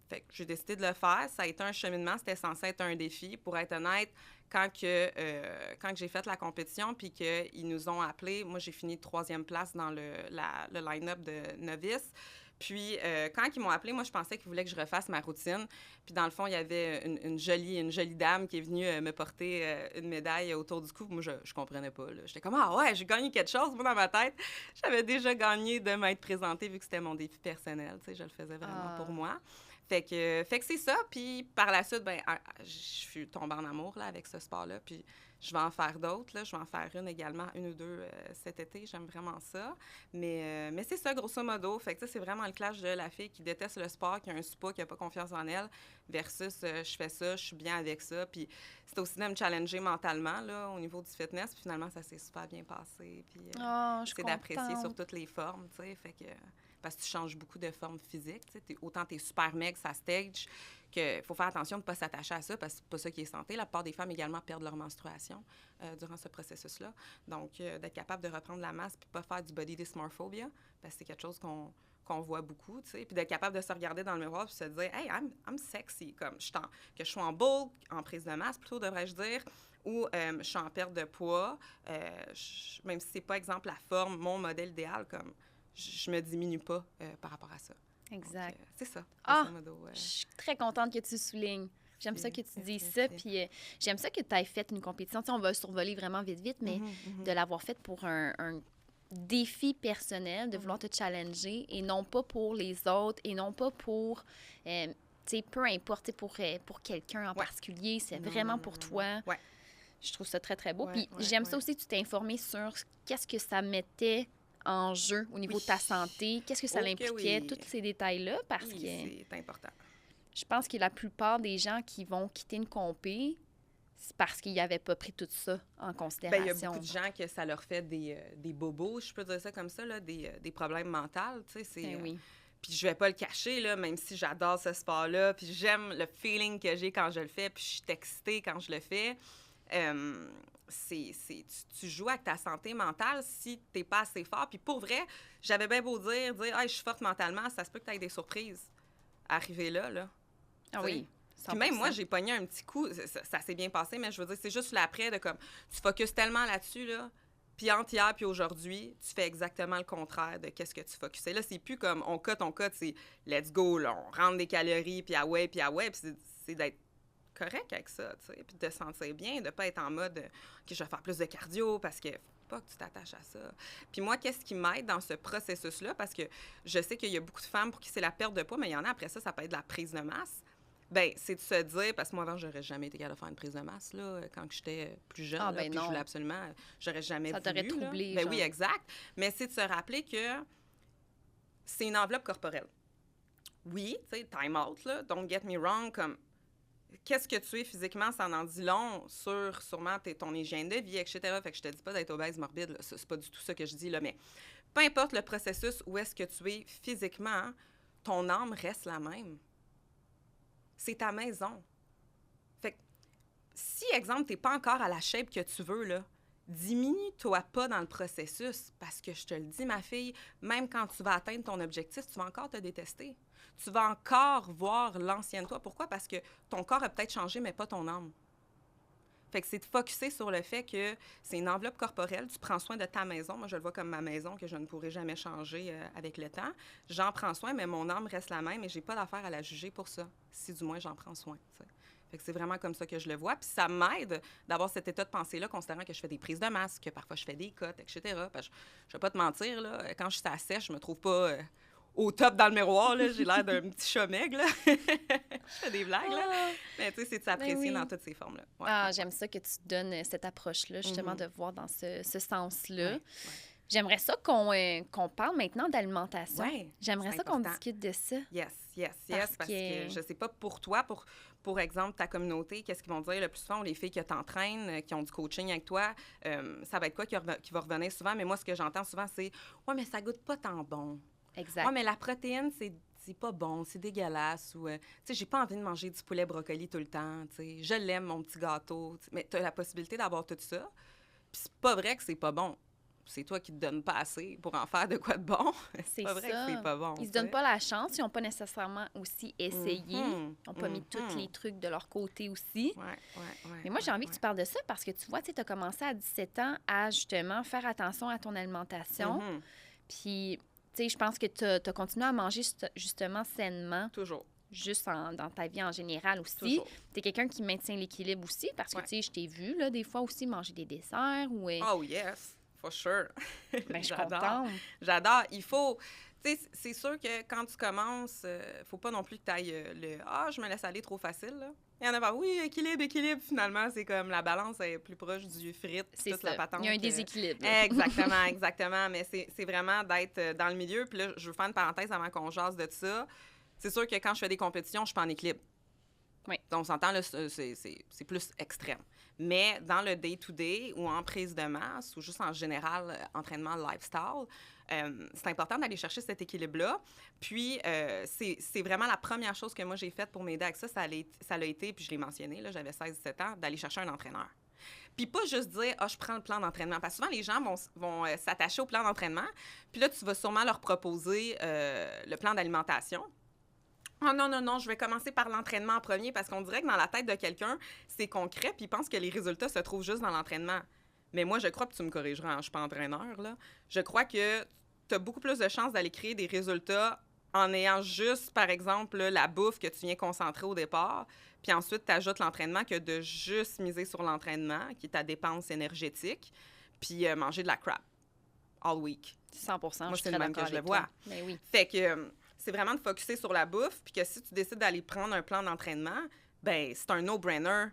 Fait que j'ai décidé de le faire. Ça a été un cheminement, c'était censé être un défi. Pour être honnête, quand j'ai fait la compétition puis qu'ils nous ont appelés, moi, j'ai fini 3e place dans le line-up de novice. Puis, quand ils m'ont appelée, moi, je pensais qu'ils voulaient que je refasse ma routine. Puis, dans le fond, il y avait une jolie dame qui est venue me porter une médaille autour du cou. Moi, je comprenais pas. J'étais comme, ah ouais, j'ai gagné quelque chose. Moi, dans ma tête, j'avais déjà gagné de m'être présentée vu que c'était mon défi personnel. Tu sais, je le faisais vraiment pour moi. Fait que c'est ça. Puis, par la suite, je suis tombée en amour là, avec ce sport-là. Puis, je vais en faire d'autres. Là. Je vais en faire une ou deux cet été. J'aime vraiment ça. Mais c'est ça, grosso modo. Fait que c'est vraiment le clash de la fille qui déteste le sport, qui a un sous-poids, qui n'a pas confiance en elle, versus je fais ça, je suis bien avec ça. Puis c'est aussi de me challenger mentalement là, au niveau du fitness. Puis finalement, ça s'est super bien passé. Puis c'est d'apprécier sur toutes les formes, tu sais. Fait que... parce que tu changes beaucoup de formes physiques. Autant tu es super maigre, ça stage, qu'il faut faire attention de ne pas s'attacher à ça, parce que c'est pas ça qui est santé. La plupart des femmes également perdent leur menstruation durant ce processus-là. Donc, d'être capable de reprendre la masse puis pas faire du body dysmorphobia, parce que c'est quelque chose qu'on qu'on voit beaucoup, tu sais, puis d'être capable de se regarder dans le miroir puis se dire « Hey, I'm sexy », comme que je sois en bulk, en prise de masse, plutôt, devrais-je dire, ou je suis en perte de poids, même si c'est pas, exemple, la forme, mon modèle idéal, comme je me diminue pas par rapport à ça. Exact. Donc, c'est ça. Ah, je suis très contente que tu soulignes. J'aime ça que tu dises ça, puis j'aime ça que tu aies fait une compétition. Tu sais, on va survoler vraiment vite, mais de l'avoir faite pour un défi personnel, de vouloir te challenger, et non pas pour les autres, et non pas pour, tu sais, peu importe, pour quelqu'un en particulier, c'est vraiment pour toi. Ouais. Je trouve ça très, très beau. Puis j'aime ça aussi que tu t'es informé sur qu'est-ce que ça mettait en jeu au niveau de ta santé, qu'est-ce que ça l'impliquait, tous ces détails-là, parce que c'est important. Je pense que la plupart des gens qui vont quitter une compé, c'est parce qu'ils n'avaient pas pris tout ça en considération. Bien, il y a beaucoup de gens que ça leur fait des bobos, je peux dire ça comme ça, là, des problèmes mentaux, tu sais, oui. Puis je vais pas le cacher, là, même si j'adore ce sport-là, puis j'aime le feeling que j'ai quand je le fais, puis je suis excitée quand je le fais. Tu joues avec ta santé mentale si t'es pas assez fort. Puis pour vrai, j'avais bien beau dire hey, je suis forte mentalement, ça se peut que tu aies des surprises arriver là. Ah oui. 100%. Puis même moi, j'ai pogné un petit coup, ça s'est bien passé, mais je veux dire, c'est juste l'après de comme, tu focuses tellement là-dessus, là, puis entre hier puis aujourd'hui, tu fais exactement le contraire de qu'est-ce que tu focusais. Là, c'est plus comme, on cut, c'est let's go, là, on rentre des calories, puis ah ouais, puis c'est d'être correct avec ça, tu sais, puis de se sentir bien, de pas être en mode, OK, je vais faire plus de cardio parce que faut pas que tu t'attaches à ça. Puis moi, qu'est-ce qui m'aide dans ce processus-là, parce que je sais qu'il y a beaucoup de femmes pour qui c'est la perte de poids, mais il y en a après ça, ça peut être de la prise de masse. Bien, c'est de se dire, parce que moi, avant, j'aurais jamais été capable de faire une prise de masse, là, quand j'étais plus jeune, puis je voulais absolument, j'aurais jamais voulu. Ça t'aurait troublé, Ben oui, exact. Mais c'est de se rappeler que c'est une enveloppe corporelle. Oui, tu sais, time out, là, don't get me wrong, comme, qu'est-ce que tu es physiquement, ça en dit long sur, sûrement, ton hygiène de vie, etc. Fait que je te dis pas d'être obèse morbide, là, c'est pas du tout ça que je dis, là, mais peu importe le processus où est-ce que tu es physiquement, ton âme reste la même. C'est ta maison. Fait que si, exemple, t'es pas encore à la shape que tu veux, là, diminue-toi pas dans le processus, parce que je te le dis, ma fille, même quand tu vas atteindre ton objectif, tu vas encore te détester. Tu vas encore voir l'ancienne toi. Pourquoi? Parce que ton corps a peut-être changé, mais pas ton âme. Fait que c'est de focusser sur le fait que c'est une enveloppe corporelle. Tu prends soin de ta maison. Moi, je le vois comme ma maison que je ne pourrai jamais changer avec le temps. J'en prends soin, mais mon âme reste la même et j'ai pas d'affaire à la juger pour ça, si du moins j'en prends soin. T'sais. Fait que c'est vraiment comme ça que je le vois. Puis ça m'aide d'avoir cet état de pensée-là, considérant que je fais des prises de masse, que parfois je fais des cotes, etc. Parce que je vais pas te mentir, là, quand je suis à sèche, je me trouve pas au top dans le miroir. Là, j'ai l'air d'un petit chat maigre. Là. Je fais des blagues. Là. Mais tu sais, c'est de s'apprécier dans toutes ces formes-là. Ouais. J'aime ça que tu te donnes cette approche-là, justement, de voir dans ce sens-là. Ouais. J'aimerais ça qu'on parle maintenant d'alimentation. Ouais, j'aimerais ça qu'on discute de ça. Yes. Parce que je sais pas pour toi, pour exemple, ta communauté, qu'est-ce qu'ils vont dire le plus souvent, ou les filles qui t'entraînent, qui ont du coaching avec toi, ça va être quoi qui va revenir souvent? Mais moi, ce que j'entends souvent, c'est « Ouais, mais ça goûte pas tant bon. » Exact. Ouais, mais la protéine, c'est pas bon, c'est dégueulasse. Ou, tu sais, j'ai pas envie de manger du poulet brocoli tout le temps. Tu sais, je l'aime, mon petit gâteau. Mais tu as la possibilité d'avoir tout ça. Puis c'est pas vrai que c'est pas bon. C'est toi qui te donnes pas assez pour en faire de quoi de bon. C'est pas vrai que c'est pas bon. Ils se donnent pas la chance. Ils n'ont pas nécessairement aussi essayé. Ils n'ont pas mis tous les trucs de leur côté aussi. Mais moi, j'ai envie que tu parles de ça parce que tu vois, tu as commencé à 17 ans à justement faire attention à ton alimentation. Puis, tu sais, je pense que tu as continué à manger justement sainement. Toujours. Juste dans ta vie en général aussi. Toujours. Tu es quelqu'un qui maintient l'équilibre aussi parce que, tu sais, je t'ai vu, là, des fois aussi manger des desserts ou... Oh yes, for sure. Ben, je suis contente. J'adore. Il faut... Tu sais, c'est sûr que quand tu commences, faut pas non plus que tu ailles je me laisse aller trop facile, là. Il y en a pas, oui, équilibre. Finalement, c'est comme la balance est plus proche du frite. C'est toute ça. La patente. Il y a un déséquilibre. Exactement. Mais c'est vraiment d'être dans le milieu. Puis là, je veux faire une parenthèse avant qu'on jase de ça. C'est sûr que quand je fais des compétitions, je suis pas en équilibre. Oui. Donc, on s'entend, là, c'est plus extrême. Mais dans le day-to-day ou en prise de masse ou juste en général, entraînement lifestyle, c'est important d'aller chercher cet équilibre-là. Puis, c'est vraiment la première chose que moi, j'ai faite pour m'aider avec ça. Ça l'a été, puis je l'ai mentionné, là, j'avais 16-17 ans, d'aller chercher un entraîneur. Puis pas juste dire, je prends le plan d'entraînement. Parce que souvent, les gens vont s'attacher au plan d'entraînement. Puis là, tu vas sûrement leur proposer le plan d'alimentation. Oh non, je vais commencer par l'entraînement en premier parce qu'on dirait que dans la tête de quelqu'un, c'est concret, puis il pense que les résultats se trouvent juste dans l'entraînement. Mais moi, je crois, puis tu me corrigeras, hein, je ne suis pas entraîneur, là. Je crois que tu as beaucoup plus de chances d'aller créer des résultats en ayant juste, par exemple, là, la bouffe que tu viens concentrer au départ, puis ensuite, tu ajoutes l'entraînement que de juste miser sur l'entraînement, qui est ta dépense énergétique, puis manger de la crap all week. 100%, moi, c'est le même que je le vois. Mais oui. Fait que c'est vraiment de focusser sur la bouffe, puis que si tu décides d'aller prendre un plan d'entraînement, ben c'est un no-brainer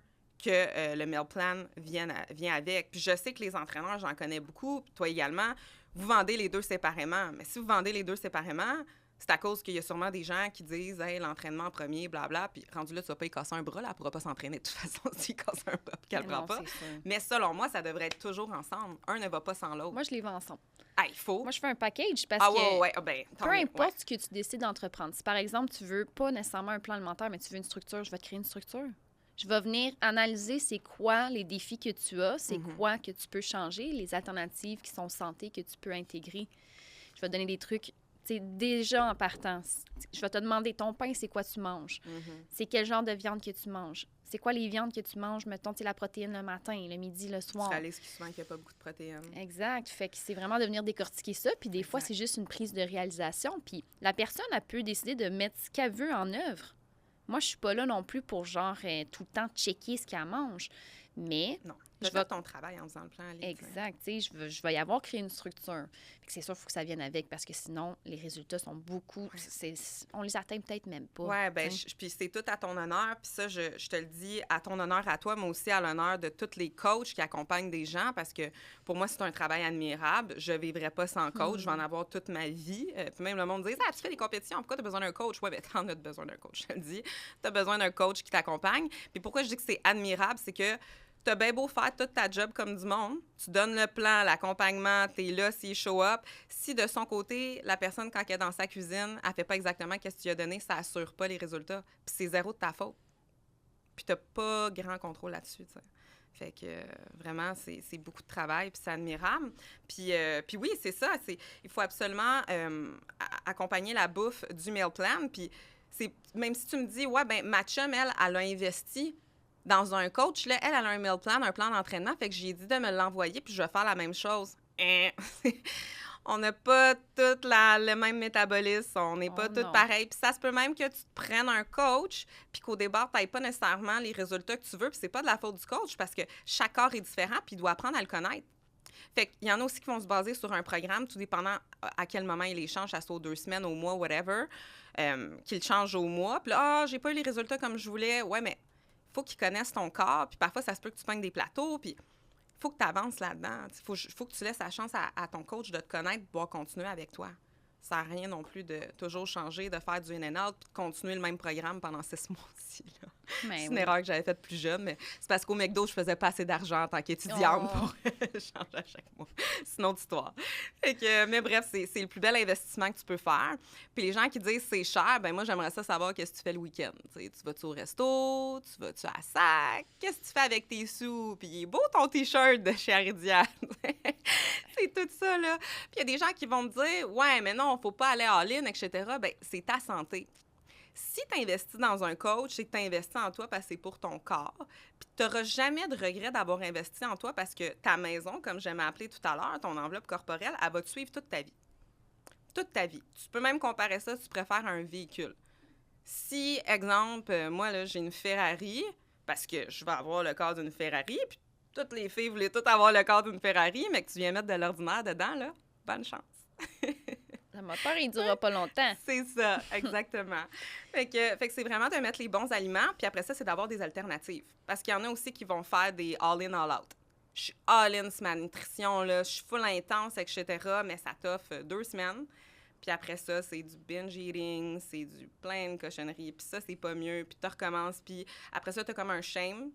que le meal plan vient avec. Puis je sais que les entraîneurs, j'en connais beaucoup, puis toi également, vous vendez les deux séparément. Mais si vous vendez les deux séparément, c'est à cause qu'il y a sûrement des gens qui disent « Hey, l'entraînement en premier, blabla », puis rendu là, tu vas pas y casser un bras, là, elle pourra pas s'entraîner de toute façon s'il casse un bras, puis qu'elle prend pas. Mais selon moi, ça devrait être toujours ensemble. Un ne va pas sans l'autre. Moi, je les vends ensemble. Ah, il faut. Moi, je fais un package parce que peu importe ce que tu décides d'entreprendre. Si, par exemple, tu veux pas nécessairement un plan alimentaire, mais tu veux une structure, je vais te créer une structure. Je vais venir analyser c'est quoi les défis que tu as, c'est quoi que tu peux changer, les alternatives qui sont santé que tu peux intégrer. Je vais te donner des trucs, déjà en partant. Je vais te demander, ton pain, c'est quoi tu manges? C'est quel genre de viande que tu manges? C'est quoi les viandes que tu manges? Mettons, la protéine le matin, le midi, le soir. Tu réalises souvent qu'il n'y a pas beaucoup de protéines. Exact. Fait que c'est vraiment de venir décortiquer ça. Puis des fois, c'est juste une prise de réalisation. Puis la personne, elle peut décider de mettre ce qu'elle veut en œuvre. Moi, je suis pas là non plus pour, genre, tout le temps checker ce qu'elle mange. Mais... Non. Je vais ton travail en faisant le plan en ligne. Exact. Je vais y avoir créé une structure. C'est sûr qu'il faut que ça vienne avec parce que sinon, les résultats sont beaucoup... on les atteint peut-être même pas. Oui, bien, puis c'est tout à ton honneur. Puis ça, je te le dis à ton honneur à toi, mais aussi à l'honneur de tous les coachs qui accompagnent des gens parce que pour moi, c'est un travail admirable. Je ne vivrais pas sans coach. Je vais en avoir toute ma vie. Puis même le monde dit « Ah, tu fais des compétitions. Pourquoi tu as besoin d'un coach? » Oui, bien, tu en as besoin d'un coach. Je te le dis. Tu as besoin d'un coach qui t'accompagne. Puis pourquoi je dis que c'est admirable, c'est que tu as bien beau faire toute ta job comme du monde, tu donnes le plan, l'accompagnement, tu es là s'il show up. Si de son côté, la personne, quand elle est dans sa cuisine, elle fait pas exactement ce que tu lui as donné, ça assure pas les résultats. Puis c'est zéro de ta faute. Puis tu n'as pas grand contrôle là-dessus, tu sais. Fait que vraiment, c'est beaucoup de travail, puis c'est admirable. Puis oui, c'est ça. Il faut absolument accompagner la bouffe du meal plan. Puis même si tu me dis, ouais, ben ma chum, elle a investi dans un coach, là, elle a un meal plan, un plan d'entraînement, fait que j'ai dit de me l'envoyer, puis je vais faire la même chose. On n'a pas tout le même métabolisme, on n'est pas tous pareils. Puis ça se peut même que tu te prennes un coach, puis qu'au départ, tu n'aies pas nécessairement les résultats que tu veux, puis c'est pas de la faute du coach, parce que chaque corps est différent, puis il doit apprendre à le connaître. Fait qu'il y en a aussi qui vont se baser sur un programme, tout dépendant à quel moment il les change, ça soit aux 2 semaines, au mois, whatever, qu'il change au mois. Puis là, j'ai pas eu les résultats comme je voulais. Ouais, mais il faut qu'ils connaissent ton corps, puis parfois, ça se peut que tu pognes des plateaux, puis il faut que tu avances là-dedans. Il faut que tu laisses la chance à ton coach de te connaître, de pouvoir continuer avec toi. Ça n'a rien non plus de toujours changer, de faire du in and out, puis de continuer le même programme pendant 6 mois aussi. C'est une erreur que j'avais faite plus jeune, mais c'est parce qu'au McDo, je faisais pas assez d'argent en tant qu'étudiante pour changer à chaque mois. C'est une autre histoire. Mais bref, c'est le plus bel investissement que tu peux faire. Puis les gens qui disent c'est cher, ben moi, j'aimerais ça savoir qu'est-ce que tu fais le week-end. Tu vas-tu au resto? Tu vas-tu à sac? Qu'est-ce que tu fais avec tes sous? Puis il est beau ton T-shirt de chez Aridia. C'est tout ça, là. Puis il y a des gens qui vont me dire, ouais, mais non, faut pas aller all-in, etc. Bien, c'est ta santé. Si tu investis dans un coach, c'est que tu investis en toi parce que c'est pour ton corps. Puis tu n'auras jamais de regret d'avoir investi en toi parce que ta maison, comme j'aimais appeler tout à l'heure, ton enveloppe corporelle, elle va te suivre toute ta vie. Toute ta vie. Tu peux même comparer ça si tu préfères un véhicule. Si, exemple, moi, là, j'ai une Ferrari, parce que je vais avoir le corps d'une Ferrari, puis toutes les filles voulaient toutes avoir le corps d'une Ferrari, mais que tu viens mettre de l'ordinaire dedans, là, bonne chance. Le moteur, il ne durera pas longtemps. C'est ça, exactement. Fait que c'est vraiment de mettre les bons aliments, puis après ça, c'est d'avoir des alternatives. Parce qu'il y en a aussi qui vont faire des all-in, all-out. Je suis all-in sur ma nutrition, là, je suis full intense, etc., mais ça t'offre 2 semaines. Puis après ça, c'est du binge eating, c'est du plein de cochonneries, puis ça, c'est pas mieux, puis tu recommences, puis après ça, tu as comme un shame.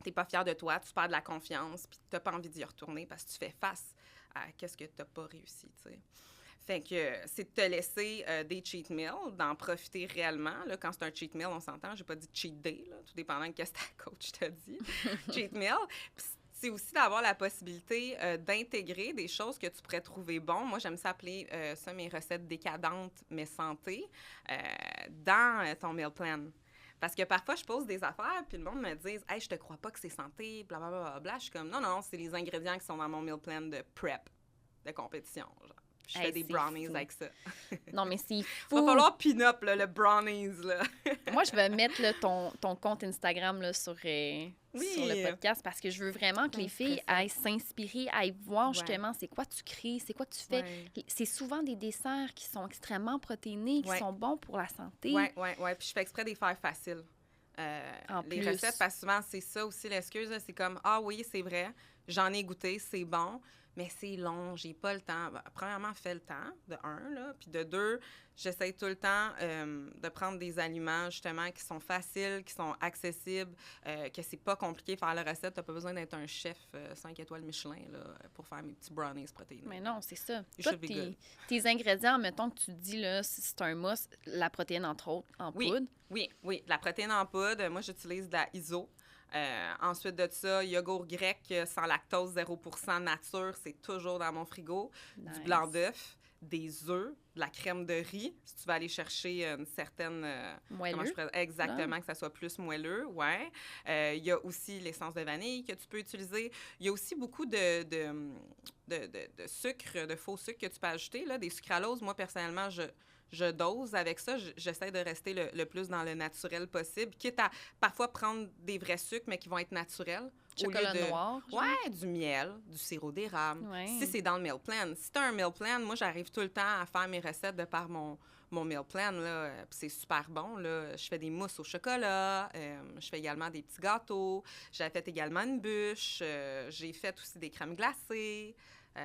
T'es pas fier de toi, tu perds de la confiance, puis t'as pas envie d'y retourner parce que tu fais face à qu'est-ce que t'as pas réussi, tu sais. Fait que c'est de te laisser des cheat meals, d'en profiter réellement. Là, quand c'est un cheat meal, on s'entend, j'ai pas dit cheat day, là, tout dépendant de ce que ta coach t'a dit. Cheat meal. Puis c'est aussi d'avoir la possibilité d'intégrer des choses que tu pourrais trouver bon. Moi, j'aime ça appeler ça mes recettes décadentes, mais santé, dans ton meal plan. Parce que parfois, je pose des affaires, puis le monde me dit « Hey, je te crois pas que c'est santé, blablabla. » Je suis comme « Non, c'est les ingrédients qui sont dans mon meal plan de prep, de compétition. » Je fais des brownies fou. Avec ça. Non, mais c'est fou. Va falloir pin-up, le brownies, là. Moi, je vais mettre là, ton compte Instagram là, sur le podcast parce que je veux vraiment que les filles aillent s'inspirer, aillent voir justement c'est quoi tu crées, c'est quoi tu fais. Ouais. C'est souvent des desserts qui sont extrêmement protéinés, qui sont bons pour la santé. Oui. Puis je fais exprès de les faire faciles. Les recettes, parce que souvent, c'est ça aussi l'excuse. C'est comme, ah oui, c'est vrai, j'en ai goûté, c'est bon. Mais c'est long, j'ai pas le temps. Premièrement, fais le temps, de un, là. Puis de deux, j'essaie tout le temps de prendre des aliments, justement, qui sont faciles, qui sont accessibles, que c'est pas compliqué de faire la recette. T'as pas besoin d'être un chef 5 étoiles Michelin, là, pour faire mes petits brownies protéinés. Mais non, c'est ça. Toi, tes ingrédients, mettons que tu dis, là, c'est un must, la protéine, entre autres, en poudre. Oui. La protéine en poudre, moi, j'utilise de la ISO. Ensuite de ça, yogourt grec sans lactose, 0% nature, c'est toujours dans mon frigo. Nice. Du blanc d'œuf, des œufs, de la crème de riz, si tu vas aller chercher une certaine... moelleux. Exactement, que ça soit plus moelleux, ouais. Il y a aussi l'essence de vanille que tu peux utiliser. Il y a aussi beaucoup de sucre, de faux sucre que tu peux ajouter, là, des sucraloses. Moi, personnellement, je dose avec ça. J'essaie de rester le plus dans le naturel possible, quitte à parfois prendre des vrais sucres, mais qui vont être naturels. Chocolat noir. Ouais, du miel, du sirop d'érable. Ouais. Si c'est dans le meal plan. Si tu as un meal plan, moi, j'arrive tout le temps à faire mes recettes de par mon meal plan. Là, c'est super bon. Là. Je fais des mousses au chocolat. Je fais également des petits gâteaux. J'ai fait également une bûche. J'ai fait aussi des crèmes glacées.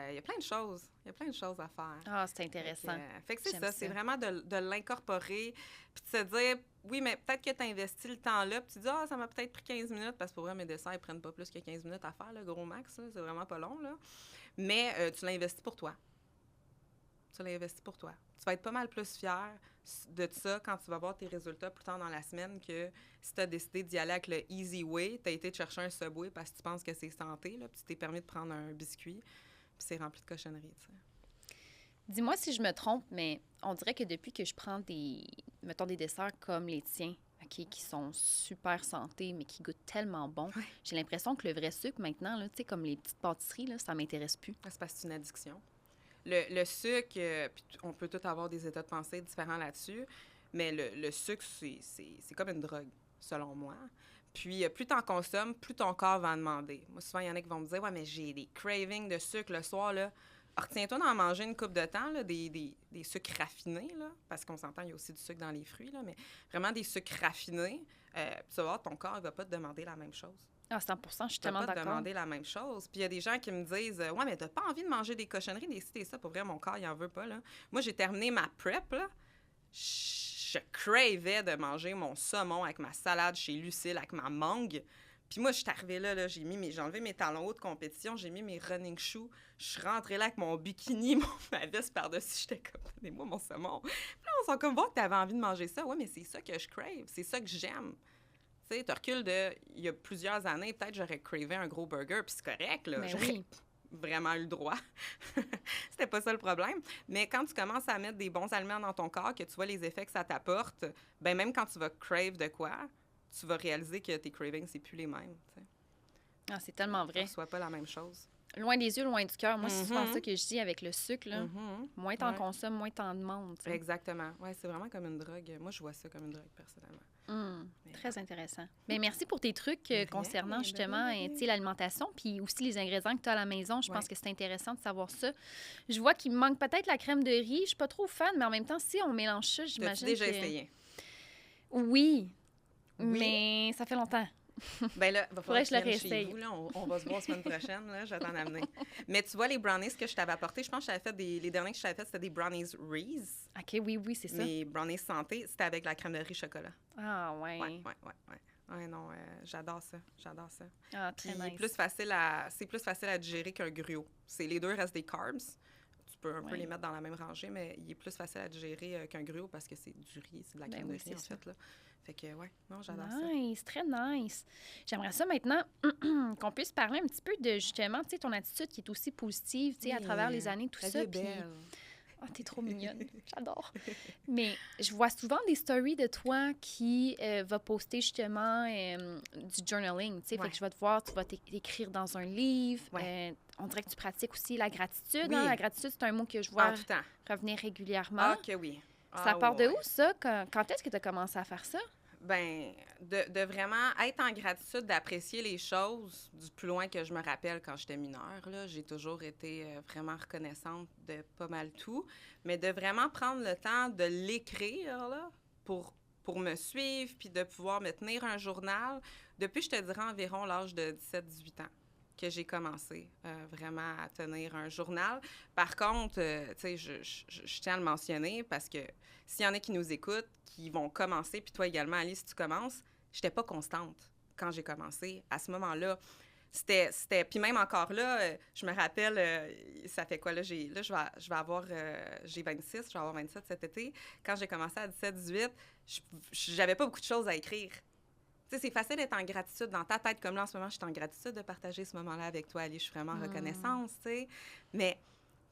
Il y a plein de choses. Il y a plein de choses à faire. Ah, c'est intéressant. Fait que c'est ça. C'est vraiment de l'incorporer. Puis de se dire, oui, mais peut-être que tu as investi le temps là. Puis tu dis, ça m'a peut-être pris 15 minutes. Parce que pour vrai, mes desserts, ils prennent pas plus que 15 minutes à faire, le gros max. Là. C'est vraiment pas long. Là. Mais tu l'as investi pour toi. Tu vas être pas mal plus fier de ça quand tu vas voir tes résultats plus tard dans la semaine que si tu as décidé d'y aller avec le easy way, tu as été te chercher un Subway parce que tu penses que c'est santé, là, puis tu t'es permis de prendre un biscuit. Puis c'est rempli de cochonneries, tu sais. Dis-moi si je me trompe, mais on dirait que depuis que je prends des desserts comme les tiens, okay, qui sont super santé, mais qui goûtent tellement bon, j'ai l'impression que le vrai sucre, maintenant, là, tu sais, comme les petites pâtisseries, là, ça m'intéresse plus. C'est parce que c'est une addiction. Le sucre, puis on peut tous avoir des états de pensée différents là-dessus, mais le sucre, c'est comme une drogue, selon moi. Puis, plus tu en consommes, plus ton corps va en demander. Moi, souvent, il y en a qui vont me dire « Ouais, mais j'ai des cravings de sucre le soir, là. » Retiens-toi d'en manger une coupe de temps, là, des sucres raffinés, là, parce qu'on s'entend, il y a aussi du sucre dans les fruits, là, mais vraiment des sucres raffinés. Tu vas voir, ton corps, il va pas te demander la même chose. Ah, 100 je suis tellement d'accord. Il va pas te demander la même chose. Puis il y a des gens qui me disent « Ouais, mais t'as pas envie de manger des cochonneries, des ci, des ça. » Pour vrai, mon corps, il en veut pas, là. Moi, j'ai terminé ma prep, là. Je cravais de manger mon saumon avec ma salade chez Lucille, avec ma mangue. Puis moi, je suis arrivée là, j'ai enlevé mes talons hauts de compétition, j'ai mis mes running shoes. Je suis rentrée là avec mon bikini, ma veste par-dessus. J'étais comme, donnez-moi mon saumon. Puis là, on s'en comme voir que t'avais envie de manger ça. Ouais, mais c'est ça que je crave, c'est ça que j'aime. Tu sais, tu recules il y a plusieurs années, peut-être j'aurais cravé un gros burger, puis c'est correct, là. J'aurais vraiment eu le droit. C'était pas ça le problème. Mais quand tu commences à mettre des bons aliments dans ton corps, que tu vois les effets que ça t'apporte, ben même quand tu vas crave de quoi, tu vas réaliser que tes cravings, c'est plus les mêmes. T'sais. Ah, c'est tellement vrai. Ça soit pas la même chose. Loin des yeux, loin du cœur. Moi, c'est souvent ça que je dis avec le sucre. Là. Moins t'en consommes, moins t'en demandes. T'sais. Exactement. Oui, c'est vraiment comme une drogue. Moi, je vois ça comme une drogue, personnellement. Très intéressant. Bien, merci pour tes trucs concernant justement l'alimentation puis aussi les ingrédients que tu as à la maison. Je pense que c'est intéressant de savoir ça. Je vois qu'il me manque peut-être la crème de riz. Je suis pas trop fan, mais en même temps, si on mélange ça, j'imagine T'as-tu déjà essayé? Oui, mais ça fait longtemps. Bien là, il va falloir que je le chez vous. Là, on va se voir la semaine prochaine. Là, je vais t'en amener. Mais tu vois, les brownies que je t'avais apportés, je pense que je t'avais fait les derniers que je t'avais fait, c'était des brownies Reese. OK, oui, c'est ça. Les brownies santé, c'était avec la crème de riz chocolat. Ah, ouais. Ouais, non, j'adore ça. Ah, très nice. C'est plus facile à digérer qu'un gruau. Les deux restent des carbs. Tu peux un peu les mettre dans la même rangée, mais il est plus facile à digérer qu'un gruau parce que c'est du riz, c'est de la crème de riz, en fait, là. Fait que, ouais, non, j'adore ça. Nice, très nice. J'aimerais ça maintenant qu'on puisse parler un petit peu de, justement, tu sais, ton attitude qui est aussi positive, tu sais, à travers les années, tout ça. Puis, oh, t'es trop mignonne. J'adore. Mais je vois souvent des stories de toi qui va poster justement du journaling, tu sais. Fait que je vais te voir, tu vas t'écrire dans un livre. On dirait que tu pratiques aussi la gratitude. Hein? La gratitude, c'est un mot que je vois revenir régulièrement. Ah, que oui. Ça part de où, ça? Quand est-ce que tu as commencé à faire ça? Bien, de vraiment être en gratitude, d'apprécier les choses du plus loin que je me rappelle quand j'étais mineure. Là, j'ai toujours été vraiment reconnaissante de pas mal tout, mais de vraiment prendre le temps de l'écrire là, pour me suivre puis de pouvoir me tenir un journal depuis, je te dirais, environ l'âge de 17-18 ans que j'ai commencé vraiment à tenir un journal. Par contre, tu sais, je tiens à le mentionner parce que s'il y en a qui nous écoutent, qui vont commencer, puis toi également, Alice, si tu commences, j'étais pas constante quand j'ai commencé. À ce moment-là, c'était puis même encore là, je me rappelle, ça fait quoi, là, je vais avoir, j'ai 26, je vais avoir 27 cet été. Quand j'ai commencé à 17-18, j'avais pas beaucoup de choses à écrire. Tu sais, c'est facile d'être en gratitude dans ta tête, comme là, en ce moment, je suis en gratitude de partager ce moment-là avec toi, Ali. Je suis vraiment reconnaissante, tu sais. Mais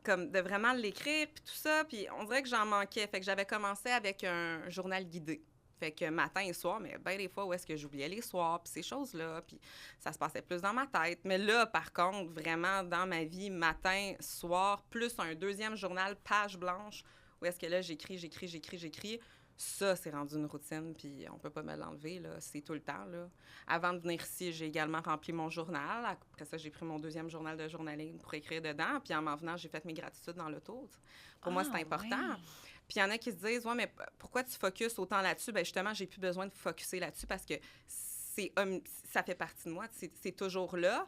comme de vraiment l'écrire, puis tout ça, puis on dirait que j'en manquais. Fait que j'avais commencé avec un journal guidé. Fait que matin et soir, mais bien des fois où est-ce que j'oubliais les soirs, puis ces choses-là, puis ça se passait plus dans ma tête. Mais là, par contre, vraiment, dans ma vie, matin, soir, plus un deuxième journal, page blanche, où est-ce que là, j'écris. Ça, c'est rendu une routine, puis on peut pas me l'enlever, là. C'est tout le temps, là. Avant de venir ici, j'ai également rempli mon journal. Après ça, j'ai pris mon deuxième journal de journaling pour écrire dedans. Puis en m'en venant, j'ai fait mes gratitudes dans l'auto. Pour moi, c'est important. Ouais. Puis il y en a qui se disent, ouais, mais pourquoi tu focuses autant là-dessus? Bien, justement, j'ai plus besoin de focusser là-dessus parce que ça fait partie de moi. C'est toujours là.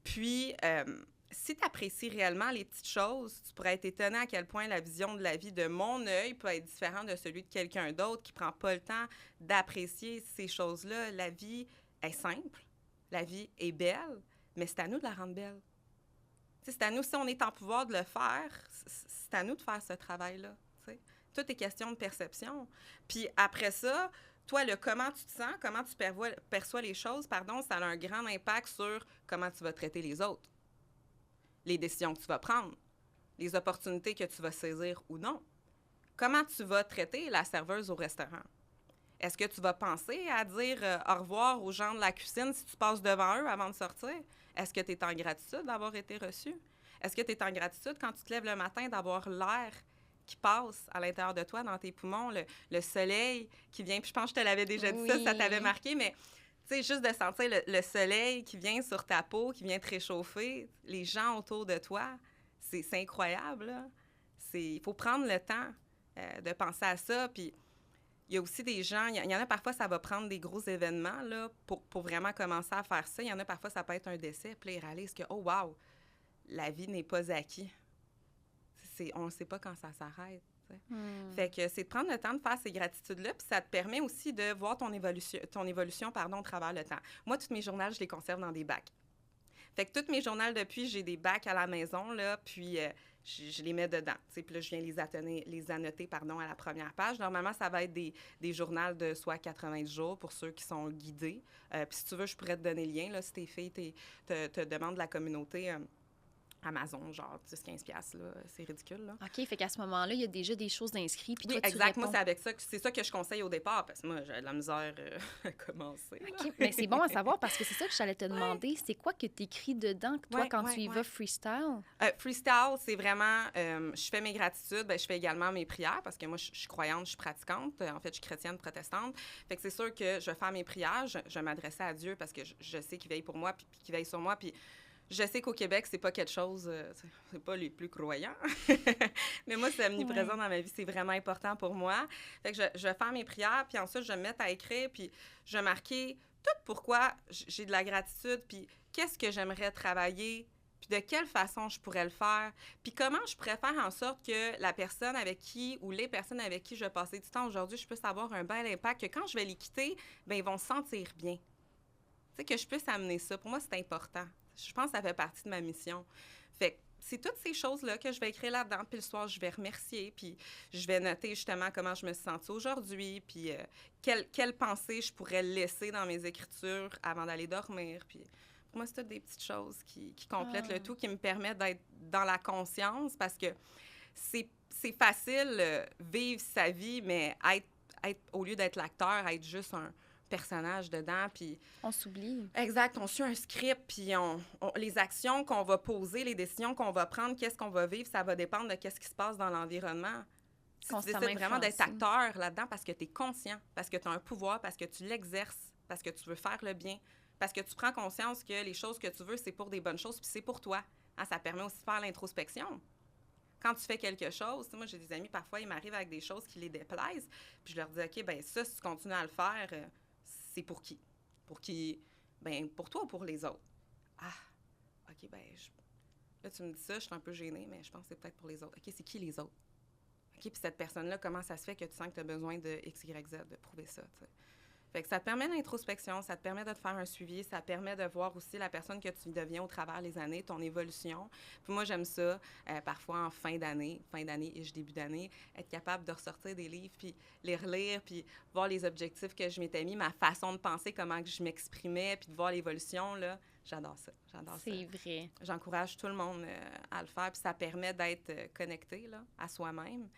Puis, si tu apprécies réellement les petites choses, tu pourrais être étonné à quel point la vision de la vie de mon œil peut être différente de celui de quelqu'un d'autre qui prend pas le temps d'apprécier ces choses-là. La vie est simple, la vie est belle, mais c'est à nous de la rendre belle. T'sais, c'est à nous, si on est en pouvoir de le faire, c'est à nous de faire ce travail-là. T'sais. Tout est question de perception. Puis après ça, toi, le comment tu te sens, comment tu perçois les choses, ça a un grand impact sur comment tu vas traiter les autres. Les décisions que tu vas prendre, les opportunités que tu vas saisir ou non. Comment tu vas traiter la serveuse au restaurant? Est-ce que tu vas penser à dire au revoir aux gens de la cuisine si tu passes devant eux avant de sortir? Est-ce que tu es en gratitude d'avoir été reçu? Est-ce que tu es en gratitude quand tu te lèves le matin d'avoir l'air qui passe à l'intérieur de toi, dans tes poumons, le soleil qui vient? Puis je pense que je te l'avais déjà dit, ça t'avait marqué, mais... Tu sais, juste de sentir le soleil qui vient sur ta peau, qui vient te réchauffer, les gens autour de toi, c'est incroyable, là. Il faut prendre le temps de penser à ça. Puis, il y a aussi des gens, il y en a parfois, ça va prendre des gros événements, là, pour vraiment commencer à faire ça. Il y en a parfois, ça peut être un décès, puis là, ils réalisent que, oh, wow, la vie n'est pas acquis. On ne sait pas quand ça s'arrête. Fait que c'est de prendre le temps de faire ces gratitudes-là, puis ça te permet aussi de voir ton évolution au travers le temps. Moi, tous mes journaux, je les conserve dans des bacs. Fait que tous mes journaux depuis, j'ai des bacs à la maison, là, puis je les mets dedans. Puis là, je viens les annoter à la première page. Normalement, ça va être des journaux de soit 90 jours pour ceux qui sont guidés. Puis si tu veux, je pourrais te donner le lien, là, si tes filles te demandent de la communauté... Amazon, genre 10-15$, là, c'est ridicule, là. OK, fait qu'à ce moment-là, il y a déjà des choses inscrites, puis toi, tu exact. réponds. Moi, c'est ça que je conseille au départ, parce que moi, j'ai de la misère à commencer. OK, mais c'est bon à savoir, parce que c'est ça que j'allais te demander. C'est quoi que tu écris dedans, toi, quand tu y vas freestyle? Freestyle, c'est vraiment... je fais mes gratitudes, je fais également mes prières, parce que moi, je suis croyante, je suis pratiquante. En fait, je suis chrétienne protestante. Fait que c'est sûr que je vais faire mes prières, je m'adresse à Dieu, parce que je sais qu'il veille pour moi, puis qu'il veille sur moi, puis... Je sais qu'au Québec, c'est pas quelque chose... c'est pas les plus croyants. Mais moi, c'est omniprésent dans ma vie. C'est vraiment important pour moi. Fait que je vais faire mes prières, puis ensuite, je vais me mettre à écrire, puis je vais marquer tout pourquoi j'ai de la gratitude, puis qu'est-ce que j'aimerais travailler, puis de quelle façon je pourrais le faire, puis comment je pourrais faire en sorte que la personne avec qui, ou les personnes avec qui je vais passer du temps aujourd'hui, je puisse avoir un bel impact, que quand je vais les quitter, bien, ils vont se sentir bien. Tu sais, que je puisse amener ça. Pour moi, c'est important. Je pense que ça fait partie de ma mission. Fait que c'est toutes ces choses-là que je vais écrire là-dedans. Puis le soir, je vais remercier. Puis je vais noter justement comment je me suis sentie aujourd'hui. Puis quelle pensée je pourrais laisser dans mes écritures avant d'aller dormir. Puis pour moi, c'est toutes des petites choses qui complètent le tout, qui me permettent d'être dans la conscience parce que c'est facile vivre sa vie, mais être au lieu d'être l'acteur, être juste un personnage dedans, puis... On s'oublie. Exact, on suit un script, puis les actions qu'on va poser, les décisions qu'on va prendre, qu'est-ce qu'on va vivre, ça va dépendre de qu'est-ce qui se passe dans l'environnement. Si tu décides vraiment d'être acteur là-dedans parce que tu es conscient, parce que tu as un pouvoir, parce que tu l'exerces, parce que tu veux faire le bien, parce que tu prends conscience que les choses que tu veux, c'est pour des bonnes choses, puis c'est pour toi. Hein, ça permet aussi de faire l'introspection. Quand tu fais quelque chose, moi, j'ai des amis, parfois, ils m'arrivent avec des choses qui les déplaisent, puis je leur dis, OK, bien ça, si tu continues à le faire... c'est pour qui? Pour qui? Bien, pour toi ou pour les autres? Ah, OK, bien, là, tu me dis ça, je suis un peu gênée, mais je pense que c'est peut-être pour les autres. OK, c'est qui les autres? OK, puis cette personne-là, comment ça se fait que tu sens que tu as besoin de X, Y, Z, de prouver ça, tu sais? Fait que ça te permet l'introspection, ça te permet de te faire un suivi, ça te permet de voir aussi la personne que tu deviens au travers des années, ton évolution. Puis moi, j'aime ça, parfois en fin d'année et début d'année, être capable de ressortir des livres, puis les relire, puis voir les objectifs que je m'étais mis, ma façon de penser, comment que je m'exprimais, puis de voir l'évolution, là. J'adore ça, C'est vrai. J'encourage tout le monde à le faire, puis ça permet d'être connecté, là, à soi-même,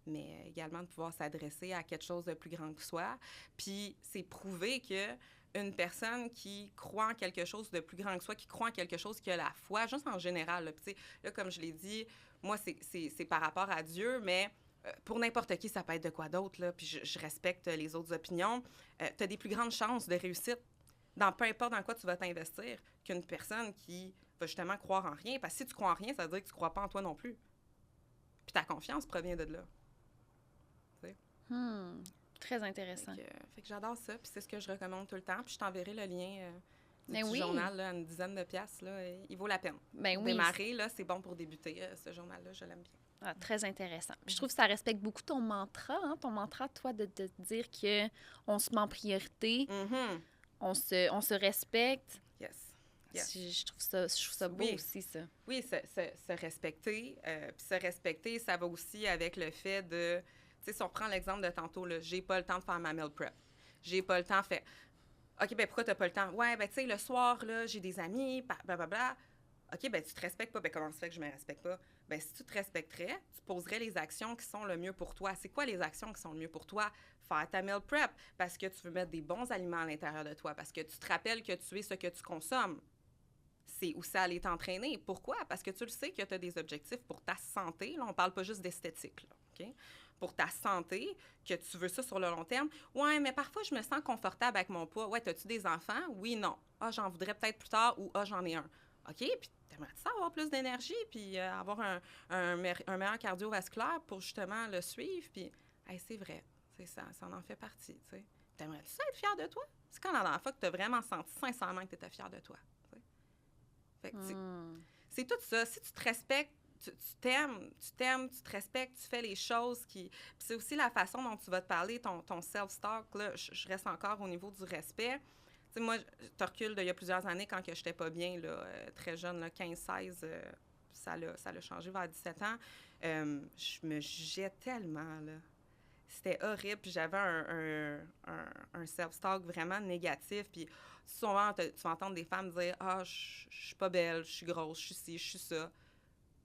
mais également de pouvoir s'adresser à quelque chose de plus grand que soi. Puis c'est prouvé qu'une personne qui croit en quelque chose de plus grand que soi, qui croit en quelque chose qui a la foi, juste en général, là, puis là, comme je l'ai dit, moi, c'est par rapport à Dieu, mais pour n'importe qui, ça peut être de quoi d'autre, là, puis je respecte les autres opinions. Tu as des plus grandes chances de réussite dans peu importe dans quoi tu vas t'investir qu'une personne qui va justement croire en rien, parce que si tu crois en rien, ça veut dire que tu ne crois pas en toi non plus. Puis ta confiance provient de là. Très intéressant. Fait que j'adore ça, puis c'est ce que je recommande tout le temps. Puis je t'enverrai le lien du oui. journal, là, à une dizaine de piastres. Là, il vaut la peine. Pour démarrer, là, c'est bon pour débuter, ce journal-là, je l'aime bien. Ah, très intéressant. Puis je trouve que ça respecte beaucoup ton mantra, toi, de dire qu'on se met en priorité, on se respecte. Yes. Je trouve ça beau aussi, ça. Oui, se respecter. Puis se respecter, ça va aussi avec le fait de... Tu sais, si on prend l'exemple de tantôt, là, j'ai pas le temps de faire ma meal prep. J'ai pas le temps, fait... OK, ben pourquoi t'as pas le temps? Ouais, ben tu sais, le soir, là, j'ai des amis, blablabla. OK, ben tu te respectes pas. Ben comment ça fait que je me respecte pas? Ben si tu te respecterais, tu poserais les actions qui sont le mieux pour toi. C'est quoi les actions qui sont le mieux pour toi? Faire ta meal prep parce que tu veux mettre des bons aliments à l'intérieur de toi, parce que tu te rappelles que tu es ce que tu consommes. C'est aussi aller t'entraîner. Pourquoi? Parce que tu le sais que tu as des objectifs pour ta santé. Là, on parle pas juste d'esthétique, là, OK? Pour ta santé, que tu veux ça sur le long terme. Ouais, mais parfois, je me sens confortable avec mon poids. Ouais, as-tu des enfants? Oui, non. Ah, j'en voudrais peut-être plus tard ou ah, j'en ai un. OK, puis t'aimerais ça avoir plus d'énergie puis avoir un meilleur cardiovasculaire pour justement le suivre. Puis, hey, c'est vrai, ça en fait partie, tu sais. T'aimerais-tu ça être fière de toi? C'est quand la dernière fois que tu as vraiment senti sincèrement que tu étais fière de toi? T'sais? Fait que, c'est tout ça. Si tu te respectes, tu t'aimes, tu te respectes, tu fais les choses qui... Puis c'est aussi la façon dont tu vas te parler, ton self-talk, là, je reste encore au niveau du respect. Tu sais, moi, je recule d'il y a plusieurs années quand je n'étais pas bien, là, très jeune, 15-16, ça l'a changé vers 17 ans. Je me jugeais tellement, là. C'était horrible, puis j'avais un self-talk vraiment négatif, puis souvent, tu vas entendre des femmes dire « Ah, je suis pas belle, je suis grosse, je suis ci, je suis ça ».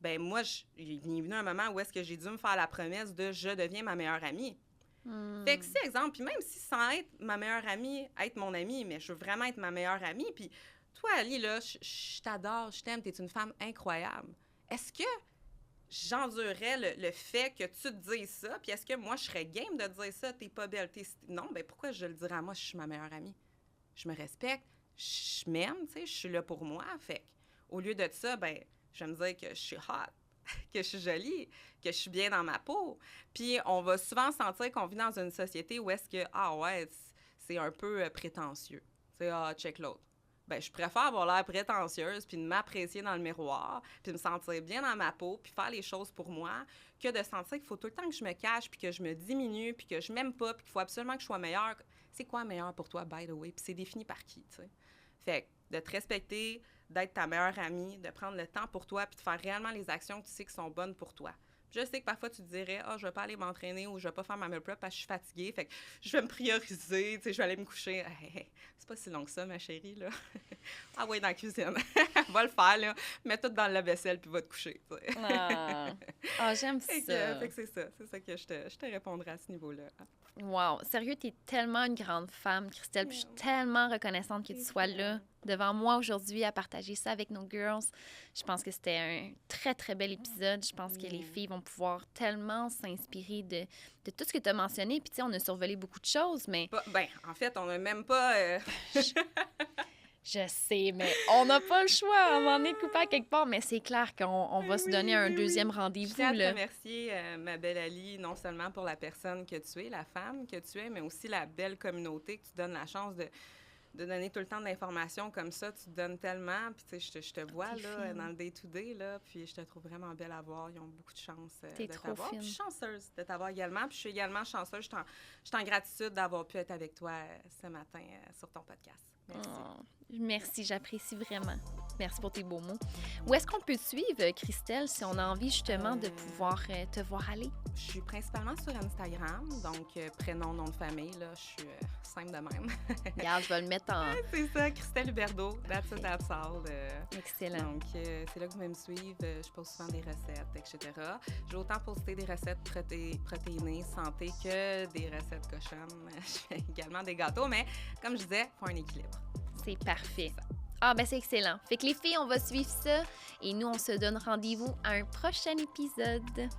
Ben moi, il est venu un moment où est-ce que j'ai dû me faire la promesse de « je deviens ma meilleure amie ». Fait que si, exemple, puis même si sans être ma meilleure amie, être mon amie, mais je veux vraiment être ma meilleure amie, puis toi, Ali, là, je t'adore, je t'aime, t'es une femme incroyable. Est-ce que j'endurerais le fait que tu te dises ça, puis est-ce que moi, je serais game de dire ça, t'es pas belle, Non, ben pourquoi je le dirais à moi, je suis ma meilleure amie? Je me respecte, je m'aime, tu sais, je suis là pour moi, fait au lieu de ça, ben je vais me dire que je suis hot, que je suis jolie, que je suis bien dans ma peau. Puis on va souvent sentir qu'on vit dans une société où est-ce que, ah ouais, c'est un peu prétentieux. Tu sais, ah, check l'autre. Ben je préfère avoir l'air prétentieuse, puis de m'apprécier dans le miroir, puis de me sentir bien dans ma peau, puis faire les choses pour moi, que de sentir qu'il faut tout le temps que je me cache, puis que je me diminue, puis que je m'aime pas, puis qu'il faut absolument que je sois meilleure. C'est quoi meilleur pour toi, by the way? Puis c'est défini par qui, tu sais? Fait que de te respecter, d'être ta meilleure amie, de prendre le temps pour toi puis de faire réellement les actions que tu sais qui sont bonnes pour toi. Je sais que parfois, tu te dirais, « Ah, je vais pas aller m'entraîner ou je vais pas faire ma meal prep parce que je suis fatiguée. Fait que je vais me prioriser, tu sais, je vais aller me coucher. Hey, c'est pas si long que ça, ma chérie, là. Ah ouais, dans la cuisine. Va le faire, là. Mets tout dans le lave-vaisselle puis va te coucher, tu sais. J'aime ça. Fait que c'est ça. C'est ça que je te répondrai à ce niveau-là. Wow! Sérieux, t'es tellement une grande femme, Christelle. Puis je suis tellement reconnaissante que tu sois là, devant moi aujourd'hui, à partager ça avec nos girls. Je pense que c'était un très, très bel épisode. Je pense que les filles vont pouvoir tellement s'inspirer de tout ce que tu as mentionné. Puis, tu sais, on a survolé beaucoup de choses, mais... En fait, on n'a même pas... Je sais, mais on n'a pas le choix. On en est coupé à quelque part, mais c'est clair qu'on va se donner un deuxième rendez-vous. Je tiens à te remercier, ma belle Ali, non seulement pour la personne que tu es, la femme que tu es, mais aussi la belle communauté que tu donnes la chance de donner tout le temps de l'information comme ça. Tu te donnes tellement, puis tu sais, je te vois là, dans le day-to-day, là, puis je te trouve vraiment belle à voir. Ils ont beaucoup de chance de t'avoir. Puis je suis chanceuse de t'avoir également, puis je suis également chanceuse. Je suis en gratitude d'avoir pu être avec toi ce matin sur ton podcast. Merci. Merci, j'apprécie vraiment. Merci pour tes beaux mots. Où est-ce qu'on peut te suivre, Christelle, si on a envie justement de pouvoir te voir aller? Je suis principalement sur Instagram, donc prénom, nom de famille, là, je suis simple de même. Regarde, je vais le mettre en... C'est ça, Christelle Huberdeau, that's it, that's all. Excellent. Donc, c'est là que vous pouvez me suivre. Je poste souvent des recettes, etc. J'ai autant posté des recettes protéinées, santé, que des recettes cochonnes. Je fais également des gâteaux, mais comme je disais, il faut un équilibre. C'est parfait. Ah, ben c'est excellent. Fait que les filles, on va suivre ça et nous, on se donne rendez-vous à un prochain épisode.